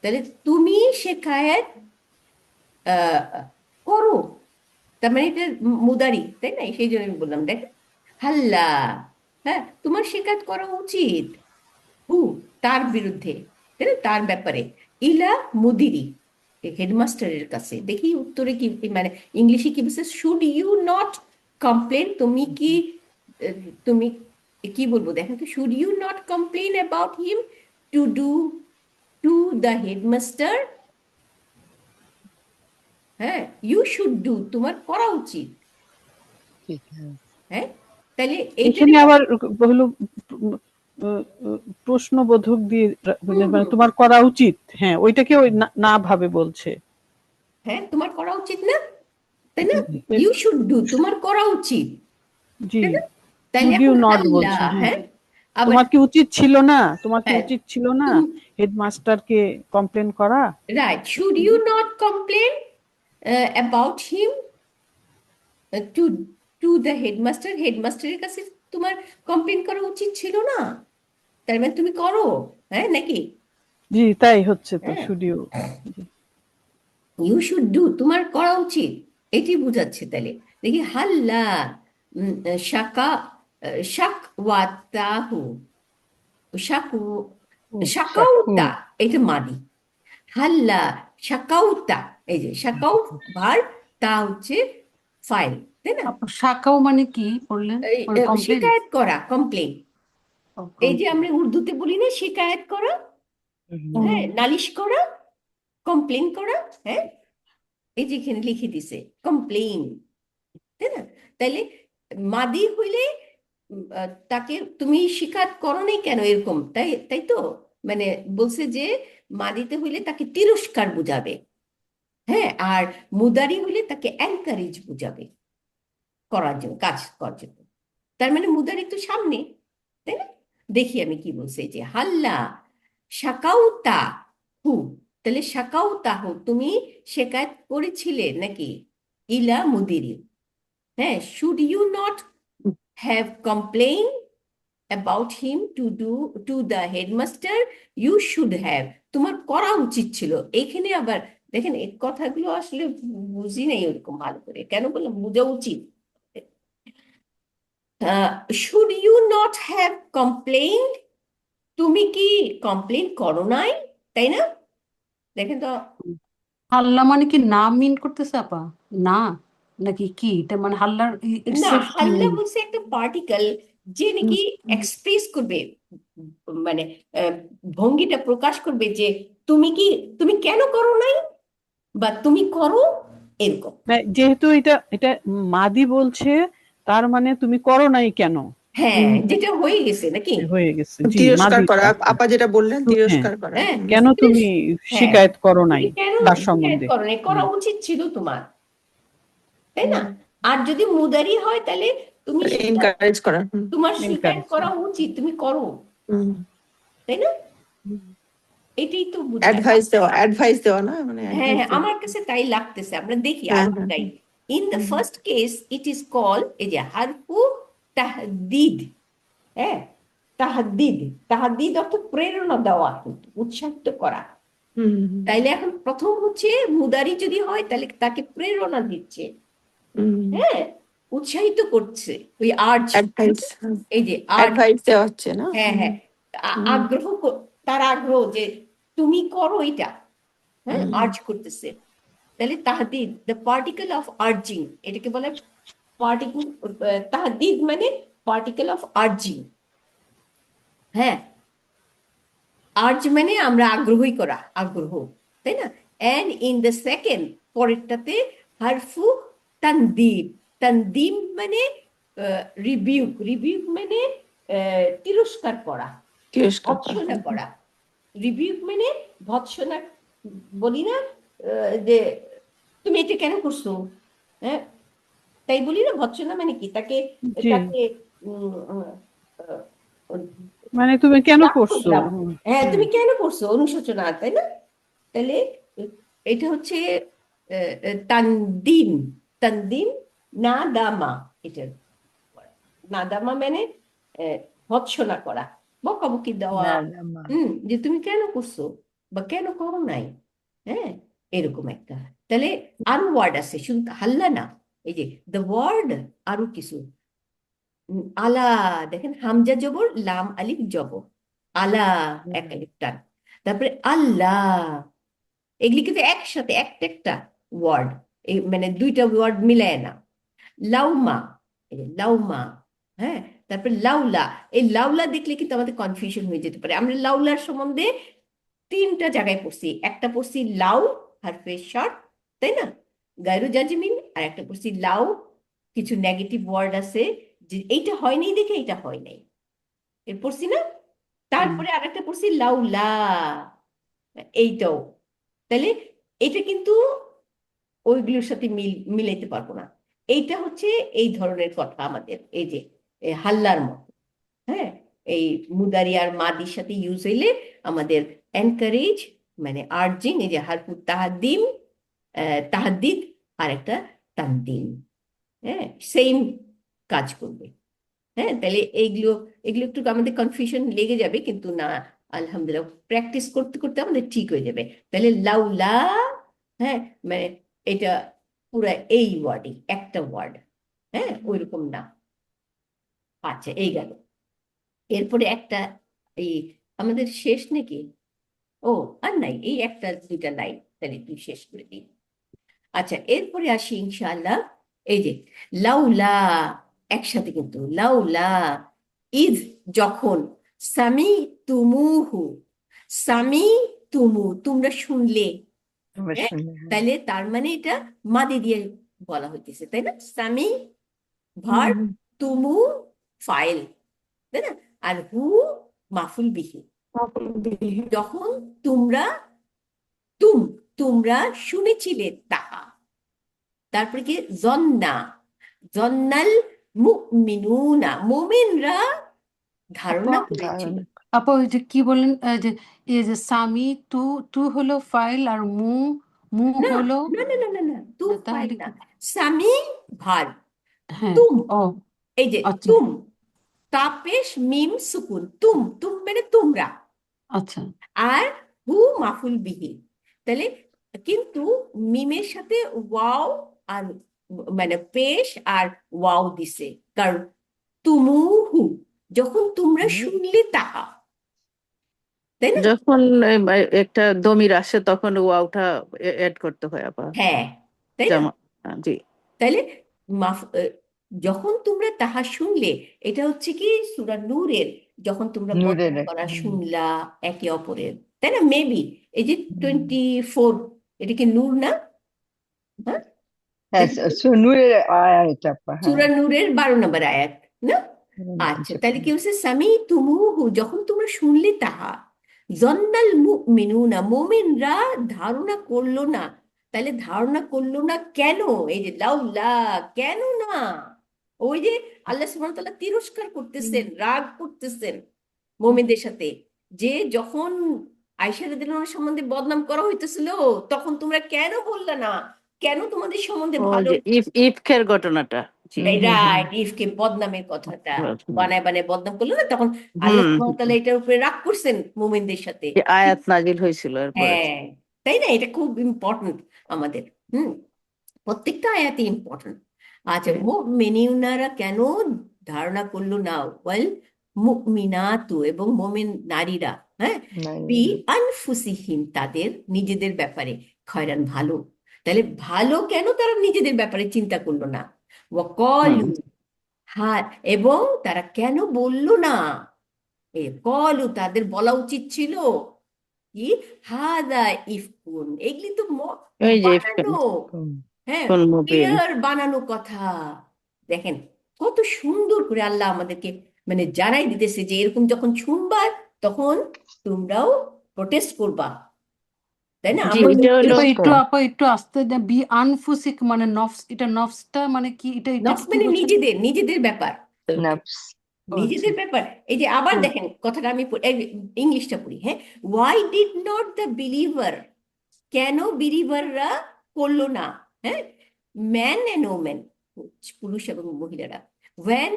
তাহলে তুমি শেখায়েত করো, তার মানে এটা মুদারি, তাই না? সেই জন্য আমি বললাম, দেখ, হাল্লা, হ্যাঁ, তোমার শেখায়ত করা উচিত, হু, তার বিরুদ্ধে, তাই না, তার ব্যাপারে, ইলা মুদিরি, হেডমাস্টারের কাছে। দেখি উত্তরে কি, মানে ইংলিশে কি বলছে, শুড ইউ নট কমপ্লেন, তুমি কি, তুমি কি বলবো দেখো তো, should you not complain about him to do to the headmaster. হ্যাঁ, ইউ শুড ডু, তোমার করা উচিত। ঠিক, হ্যাঁ। হ্যাঁ, তাহলে এইটা, এখানে আবার হলো প্রশ্নবোধক দিয়ে মানে তোমার করা উচিত, হ্যাঁ, ওইটাকে ওই না ভাবে বলছে। হ্যাঁ, তোমার করা উচিত না, তাই না? ইউ শুড ডু, তোমার করা উচিত, জি, তাই না? তাইলে শুড ইউ এখন নট আল্লাহ, বলছে। হ্যাঁ, হ্যাঁ, আবার তোমার কি উচিত ছিল না, তোমার কি হ্যাঁ, উচিত ছিল না হেডমাস্টারকে কমপ্লেন করা? Right, should you not complain about him to to the headmaster, হেডমাস্টারের কাছে তোমার কমপ্লেন করা উচিত ছিল না, তার মানে তুমি করো, হ্যাঁ, নাকি? জি, তাই হচ্ছে তো, হ্যাঁ, should you. You should do, তোমার করা উচিত, এটি বোঝাচ্ছে। তাহলে দেখি, হাল্লা শাকা, শাক ওয়াতাহু, শাকু, শাকু। শাকাউতা, এটা মাদি। হাল্লা শাকাউতা, এই যে শাকাউ ভার, তা হচ্ছে ফাইল, তাই না? শাখাও মানে কি বললেন? এই, মানে কমপ্লেন? শিকায়েত করা, কমপ্লেন। এই যে আমরা উর্দুতে বলি না, শিকায়েত করা, হ্যাঁ, নালিশ করা, কমপ্লেন করা। হ্যাঁ, এই যে এখানে লিখে দিছে কমপ্লেন, তাই না? তাইলে মাদি হইলে তাকে তুমি শিকায়ত করো নাই কেন, এরকম, তাই তাই তো, মানে বলছে যে মাদিতে হইলে তাকে তিরস্কার বুঝাবে, হ্যাঁ, আর মুদারি হইলে তাকে এনকারেজ বুঝাবে করার জন্য, কাজ করার জন্য। তার মানে মুদারি তো সামনে, তাই না? দেখি আমি কি বলছে, যে হাল্লা শাকাউতা হু, তাহলে শাকাউতা হু তুমি শিকায়ত করেছিলে নাকি, ইলা মুদিরি, হ্যাঁ, should you not have complain about him to the headmaster, you should have, তোমার করা উচিত ছিল। এখানে আবার দেখেন এই কথাগুলো আসলে বুঝি নাই ওরকম ভালো করে, কেন বললাম বোঝা উচিত। Should you not have complain, তুমি কি কমপ্লেইন করো নাই, তাই না? দেখেন তো, হাল্লা মানে কি না মিন করতেছে আপা? না নাকি কি? এটা মানে হাল্লার না, ইটসেলফ কি হাল্লা মিন? বলছে একটা পার্টিকেল যে নাকি এক্সপ্রেস করবে, মানে ভঙ্গিটা প্রকাশ করবে যে তুমি কেন করো নাই, বা তুমি করো, এরকম। মানে যেহেতু এটা এটা মাদি বলছে, তার মানে তুমি করো নাই কেন, হ্যাঁ, যেটা হয়ে গেছে নাকি। হয়ে গেছে। জি, তিরস্কার মাদি। করা, আপা যেটা বললেন, হ্যাঁ, তিরস্কার করা। হ্যাঁ, কেন তুমি হ্যাঁ, শিকায়ত করো নাই তুমি কেন তার শিকায়ত সম্বন্ধে। করো নাই, করা উচিত ছিল তোমার, তাই না? আর যদি মুদারি হয় তাহলে তুমি এনকারেজ করা। তোমার শিকায়ত Encourage করা উচিত, তুমি করো, তাই না? এটাই তো বুঝায়। অ্যাডভাইস দেওয়া না, মানে হ্যাঁ, advice হ্যাঁ, দেওয়া। আমার কাছে তাই লাগতেছে, আমরা দেখি হ্যাঁ, আর হ্যাঁ, তাই। In the first case it is call, এই যে হারফু তাহদিদ, হ্যাঁ, তাহদিদ, তাহদিদ অর্থ প্রেরণা দেওয়া, কিন্তু উৎসাহিত করা। তাইলে এখন প্রথম হচ্ছে মুদারি যদি হয় তাহলে তাকে প্রেরণা দিচ্ছে, হ্যাঁ, উৎসাহিত করছে, ওই আর্জ, অ্যাডভাইস, এই যে আর্জ, অ্যাডভাইস দেওয়া হচ্ছে না। হ্যাঁ, হ্যাঁ, আগ্রহ, তার আগ্রহ যে তুমি করো এটা, হ্যাঁ, আর্জ করতেছে। তাহলে তাহদিদ, দ্য পার্টিকেল অফ আর্জিং, এটাকে বলে পার্টিকেল, তাহদিদ মানে পার্টিকেল অফ আর্জিং, হ্যাঁ, আর্জ মানে আমরা আগ্রহী করা, আগ্রহ, তাই না? এন্ড ইন দ্য সেকেন্ড, পরেরটাতে হারফু তানদিম, তানদিম মানে রিবিউক, রিবিউক মানে তিরস্কার করা, তিরস্কার করা। ভৎসনা করা। রিবিউক মানে ভৎসনা, বলি না যে তুমি এটা কেন করছো, হ্যাঁ, তাই বলি না, ভৎসনা মানে কি, তাকে জি। তাকে উম, আহ, মানে তুমি কেন রাগ করছো? করলাম। হ্যাঁ, তুমি কেন করছো, অনুশোচনা, তাই না? তাহলে এটা হচ্ছে তানদিম, তানদিম না দামা, এটা না দামা মানে ভৎসনা করা, বকাবকি দেওয়া, না না মা যে তুমি কেন করছো বা কেন করো নাই, হ্যাঁ, এরকম একটা। তাহলে আরো ওয়ার্ড আছে, শুধু হাল্লা না, এই যে দ্য ওয়ার্ড, আরো কিছু, আলা, দেখেন হামজা জবর, লাম আলিফ জবর, আলা, এক আলিফ টান, তারপরে আল্লাহ, এগুলি কিন্তু একসাথে একটা একটা ওয়ার্ড, মানে দুইটা ওয়ার্ড মিলায় না। লাউমা, এই যে লাউমা, হ্যাঁ, তারপরে লাউলা, এই লাউলা দেখলে কিন্তু আমাদের কনফিউশন হয়ে যেতে পারে। আমরা লাউলার সম্বন্ধে তিনটা জায়গায় পড়ছি, একটা পড়ছি লাউ হারফে শর্ট, তাই না, গায়রু জাজমিন, আর একটা পড়ছি লাউ কিছু নেগেটিভ ওয়ার্ড আছে, যে এইটা হয় নাই দেখে এটা হয় নাই, এর পড়ছি না। তারপরে আর একটা পড়ছি লাউলা, এইটাও, তাহলে এটা কিন্তু ওইগুলোর সাথে মিলাইতে পারবো না। এইটা হচ্ছে এই ধরনের কথা আমাদের, এই যে হাল্লার মতো, হ্যাঁ, এই মুদারি আর মাদির সাথে ইউজ হইলে আমাদের এনকারেজ মানে আর্জিং, এই যে হারফু তাহাদিম, তাহাদিদ, আর একটা তানদিম, হ্যাঁ, সেম কাজ করবে। হ্যাঁ, তাহলে এইগুলো এগুলো একটু আমাদের কনফিউশন লেগে যাবে, কিন্তু না, আলহামদুলিল্লাহ প্র্যাকটিস করতে করতে আমাদের ঠিক হয়ে যাবে। তাহলে লাউলা, হ্যাঁ, মানে এটা পুরা এই ওয়ার্ডই একটা ওয়ার্ড, হ্যাঁ, ওইরকম না। আচ্ছা, এই গেল। এরপরে একটা, এই আমাদের শেষ নাকি? ও, আর নাই, এই একটা দুইটা নাই, তাহলে তুই শেষ করে দিই। আচ্ছা, এরপরে আসি ইনশাআল্লাহ, এই যে লাউলা, একসাথে কিন্তু লাউলা, ইজ যখন, সামি তুমুহু, সামি তুমু তোমরা শুনলে, আমার হ্যাঁ, শুনে তাহলে তার মানে এটা মাদি দিয়ে বলা হইতেছে, তাই না? সামি ভার্ব, তুমু ফাইল, তাই না, আর হু মাফুল বিহি। যখন তোমরা, তোমরা শুনেছিলে তাহা, তারপরে কি জন্না, জন্নাল মুমিনুনা মোমেনরা ধারণা আপা করেছিল। ধারণা আপা ওই যে কি বলেন যে এই যে সামি তু তু হলো ফাইল আর মু না হলো না না না না না তু না, ফাইল তাহলে না, কি? সামি ভার, হ্যাঁ। তুম, ও এই যে আচ্ছা তুম, তাপেশ মিম সুকুন, তুম তুম মানে তোমরা, আচ্ছা আর হু মাফুল বিহি। তাহলে কিন্তু মিমের সাথে ওয়াও আর মানে পেশ আর ওয়াও দিছে, কারণ তুমুহু যখন তোমরা শুনলে তাহা, তাই না? যখন একটা দমির আসে তখন ওয়াওটা এড করতে হয় আপা। হ্যাঁ, তাই না? যেমন জি। তাইলে মাফ যখন তোমরা তাহা শুনলে, এটা হচ্ছে কি সূরা নূরের, যখন তোমরা নূরের বদনা করা হুম, শুনলা একে অপরের, তাই না? মেবি এই যে হুম। 24, এটা কি নূর না? হ্যাঁ, হ্যাঁ এটা কি নূরের আয়াত আপা, হ্যাঁ সূরা নূরের 12 নম্বর আয়াত না? আচ্ছা, আচ্ছা, তাহলে কি বলছে, সামি তুমুহু যখন তোমরা শুনলে তাহা, জন্নাল মুমিনুনা মোমেনরা ধারণা করলো না। তাহলে ধারণা করলো না কেন? এই যে লাউলা, কেন না? ওই যে আল্লাহ সুবহানাহু ওয়া তাআলা তিরস্কার করতেছেন, রাগ করতেছেন মোমেনদের সাথে, যে যখন আয়েশা রাদিয়াল্লাহু আনহা সম্বন্ধে বদনাম করা হইতেছিল, তখন তোমরা কেন বললে না? কেন তোমাদের সম্বন্ধে ও ভালো? যে ইফকের ঘটনাটা। জি। হুম হুম হুম রাইট, ইফকে বদনামের কথাটা বানায় বানায় বদনাম করলো না, তখন আল্লাহ হুম সুবহানাহু ওয়া তাআলা এটার উপরে রাগ করছেন মোমেনদের সাথে। যে আয়াত নাজিল হয়েছিল এরপরে। হ্যাঁ, তাই না? এটা খুব ইম্পর্টেন্ট আমাদের। হুম, প্রত্যেকটা আয়াতে ইম্পর্টেন্ট। আচ্ছা, মুমিনুনারা কেন ধারণা করলো না? ওয়াল মুমিনাতু এবং মুমিন নারীরা, হ্যাঁ, বি আনফুসিহিম তাদের নিজেদের ব্যাপারে, খয়রান ভালো। তাহলে ভালো কেন তারা নিজেদের ব্যাপারে চিন্তা করলো না? হুম। ওয়াকালু, হ্যাঁ, এবং তারা কেন বলল না? কলু তাদের বলা উচিত ছিল কি, হাদা ইফকুন, এগুলি তো এই যে ইফকের বানানো, হ্যাঁ, কোন মুবিন। ক্লিয়ার বানানো কথা। দেখেন কত সুন্দর করে আল্লাহ আমাদেরকে মানে জানাই দিতেছে যে এরকম যখন শুনবা, তখন তোমরাও প্রোটেস্ট করবা, তাই না? জি, আমরা এটা হলো আপা একটু আস্তে দেন বি আনফুসিক মানে নফস, এটা নফসটা মানে কি, এটা নফস কি মানে বলছেন? নিজেদের নিজেদের ব্যাপার, নফস ও আচ্ছা নিজেদের ব্যাপার। এই যে আবার হ্যাঁ দেখেন কথাটা আমি ইংলিশটা পড়ি, হ্যাঁ। Why did not the believer, কেন বিলিভাররা করলো না? হ্যাঁ, ম্যান এন্ড ওমেন, পুরুষ এবং মহিলারা, when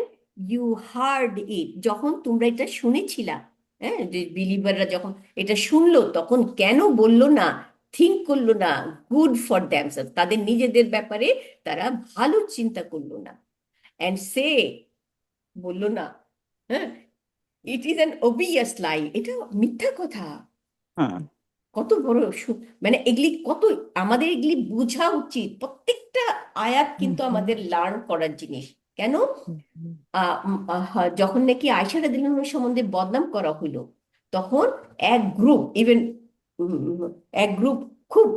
you heard it, যখন তোমরা এটা শুনেছিলা, হ্যাঁ, যে বিলিভাররা যখন এটা শুনলো, তখন কেন বললো না, থিঙ্ক করলো না, গুড ফর দ্যামসেলস, তাদের নিজেদের ব্যাপারে তারা ভালো চিন্তা করলো না, অ্যান্ড সে, বললো না, হ্যাঁ, ইট ইজ অ্যান ওবিয়াস লাই, এটা মিথ্যা কথা। হ্যাঁ কত বড় মানে এগুলি কত আমাদের এগুলি বোঝা উচিত। প্রত্যেকটা আয়াত কিন্তু আমাদের লার্ন করার জিনিস। কেন? যখন নাকি আয়েশা রাদিয়াল্লাহু আনহা সম্বন্ধে বদনাম করা হইলো, তখন এক গ্রুপ, ইভেন এক গ্রুপ খুব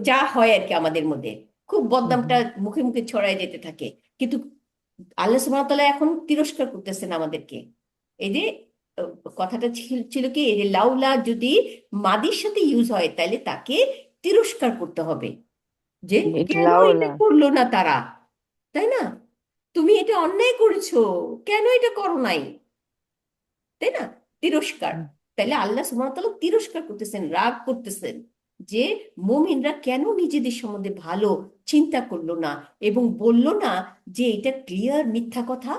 যা হয় আর কি আমাদের মধ্যে, খুব বদনামটা মুখে মুখে ছড়ায় যেতে থাকে, কিন্তু আল্লাহ সুবহানাহু ওয়া তাআলা এখন তিরস্কার করতেছেন আমাদেরকে। এই যে আহ, কথাটা ছিল কি, এই যে লাউলা যদি মাদির সাথে ইউজ হয়, তাহলে তাকে তিরস্কার করতে হবে, যে কেন এটা লাউলা করলো না তারা, তাই না? তুমি এটা অন্যায় করেছো, কেন এটা করো নাই, তাই না? তিরস্কার। তাহলে আল্লাহ সুবহানাহু ওয়া তাআলা তিরস্কার করতেছেন, রাগ করতেছেন, যে মুমিনরা কেন নিজেদের সম্বন্ধে ভালো চিন্তা করলো না এবং বলল না যে এটা ক্লিয়ার মিথ্যা কথা,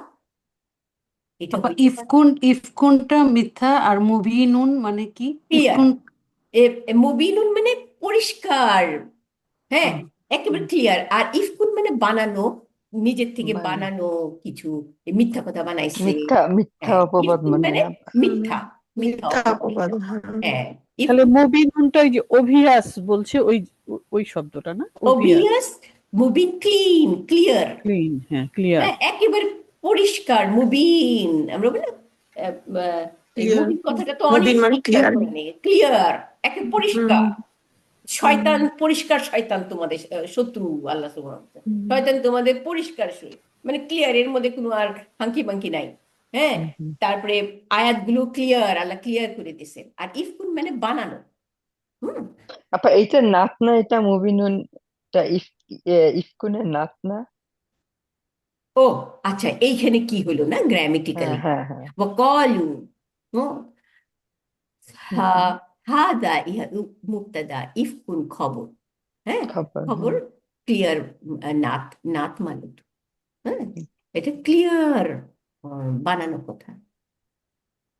এটা আপা মিথ্যা কথা, ইফকুনটা মিথ্যা আর মুবিনুন মানে কি ক্লিয়ার। ইফকুন? মুবিনুন মানে পরিষ্কার, হ্যাঁ, একেবারে ক্লিয়ার। আর ইফকুন মানে বানানো, নিজের থেকে মানে বানানো কিছু, মিথ্যা কথা বানাইছে। মিথ্যা মিথ্যা হ্যাঁ, অপবাদ ইফকুন মনে মানে হয় আপা। মিথ্যা, মিথ্যা মিথ্যা অপবাদ। অপবাদ, হ্যাঁ। হ্যাঁ, তাহলে ইফকুন মুবিনুনটা ওই যে অভিয়াস বলছে, ওই ওই শব্দটা না, obvious, obvious, Mubin clean, clear, clean, হ্যাঁ ক্লিয়ার। হ্যাঁ, একেবারে পরিষ্কার, মুবিন। আমরা বলি না, এই ক্লিয়ার। মুবিন কথাটা তো অনেক মুবিন মানে ক্লিয়ার। ক্লিয়ার, একে পরিষ্কার। হুম শয়তান পরিষ্কার, শয়তান তোমাদের শত্রু, আল্লাহ সুবহানাহু ওয়া তাআলা। শয়তান তোমাদের পরিষ্কার মানে ক্লিয়ার, এর মধ্যে কোনো আর হাঙ্কি পাঙ্কি নাই, হ্যাঁ। তারপরে আয়াতগুলো ক্লিয়ার, আল্লাহ ক্লিয়ার করে দিছেন। আর ইফকুন মানে বানানো। হুম, আপা এইটা নাত না, এটা মুবিনুন, এটা ইফকুনের নাত না? ও আচ্ছা, এইখানে কি হলো না হ্যাঁ গ্রামেটিক্যালি, হ্যাঁ হ্যাঁ وقالوا হুম, হুম, هذا মুবতাদা, ইফকুন খবর, হ্যাঁ, খবর খবর ক্লিয়ার, নাত, নাত মানে তো, হ্যাঁ, এটা ক্লিয়ার বানানো কথা।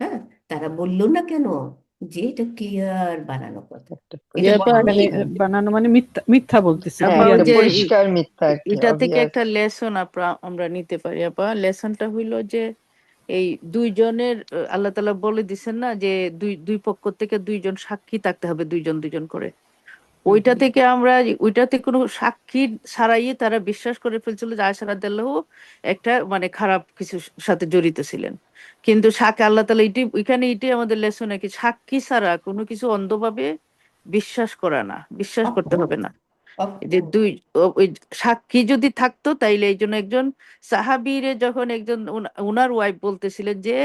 হ্যাঁ, তারা বললো না কেন যে এটা ক্লিয়ার বানানো কথা, একটা এটা এবার বলা মানে উচিত। বানানো মানে মিথ্যা, মিথ্যা বলতেছে, হ্যাঁ আপা ওই একটা ক্লিয়ার যে বলতেছে। পরিষ্কার মিথ্যা আর কি, এটা থেকে অবভিয়াস। একটা লেসন আমরা নিতে পারি আপা। লেসনটা হইলো যে এই দুইজনের আল্লাহ তাআলা বলে দিছেন না যে দুই দুই পক্ষ থেকে দুইজন সাক্ষী থাকতে হবে, দুইজন দুইজন করে। ওইটা থেকে আমরা, ওইটাতে কোনো সাক্ষী ছাড়াই তারা বিশ্বাস করে ফেলছিল যে আয়েশা রাদিয়াল্লাহু একটা মানে খারাপ কিছুর সাথে জড়িত ছিলেন। কিন্তু সাক্ষী, আল্লাহ তাআলা এখানে এটাই আমাদের লেসন, কি সাক্ষী ছাড়া কোনো কিছু অন্ধভাবে বিশ্বাস করা না, বিশ্বাস করতে হবে না। যে ওই সাক্ষী যদি থাকতো তাইলে এই জন্য একজন সাহাবীরে যখন একজন উনার ওয়াইফ বলতেছিলেন যে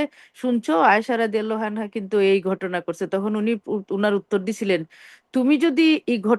শুনছো আয়েশা রাদিয়াল্লাহু আনহা কিন্তু এই ঘটনা করছে, তখন উনি উনার উত্তর দিছিলেন, তুমি যদি এই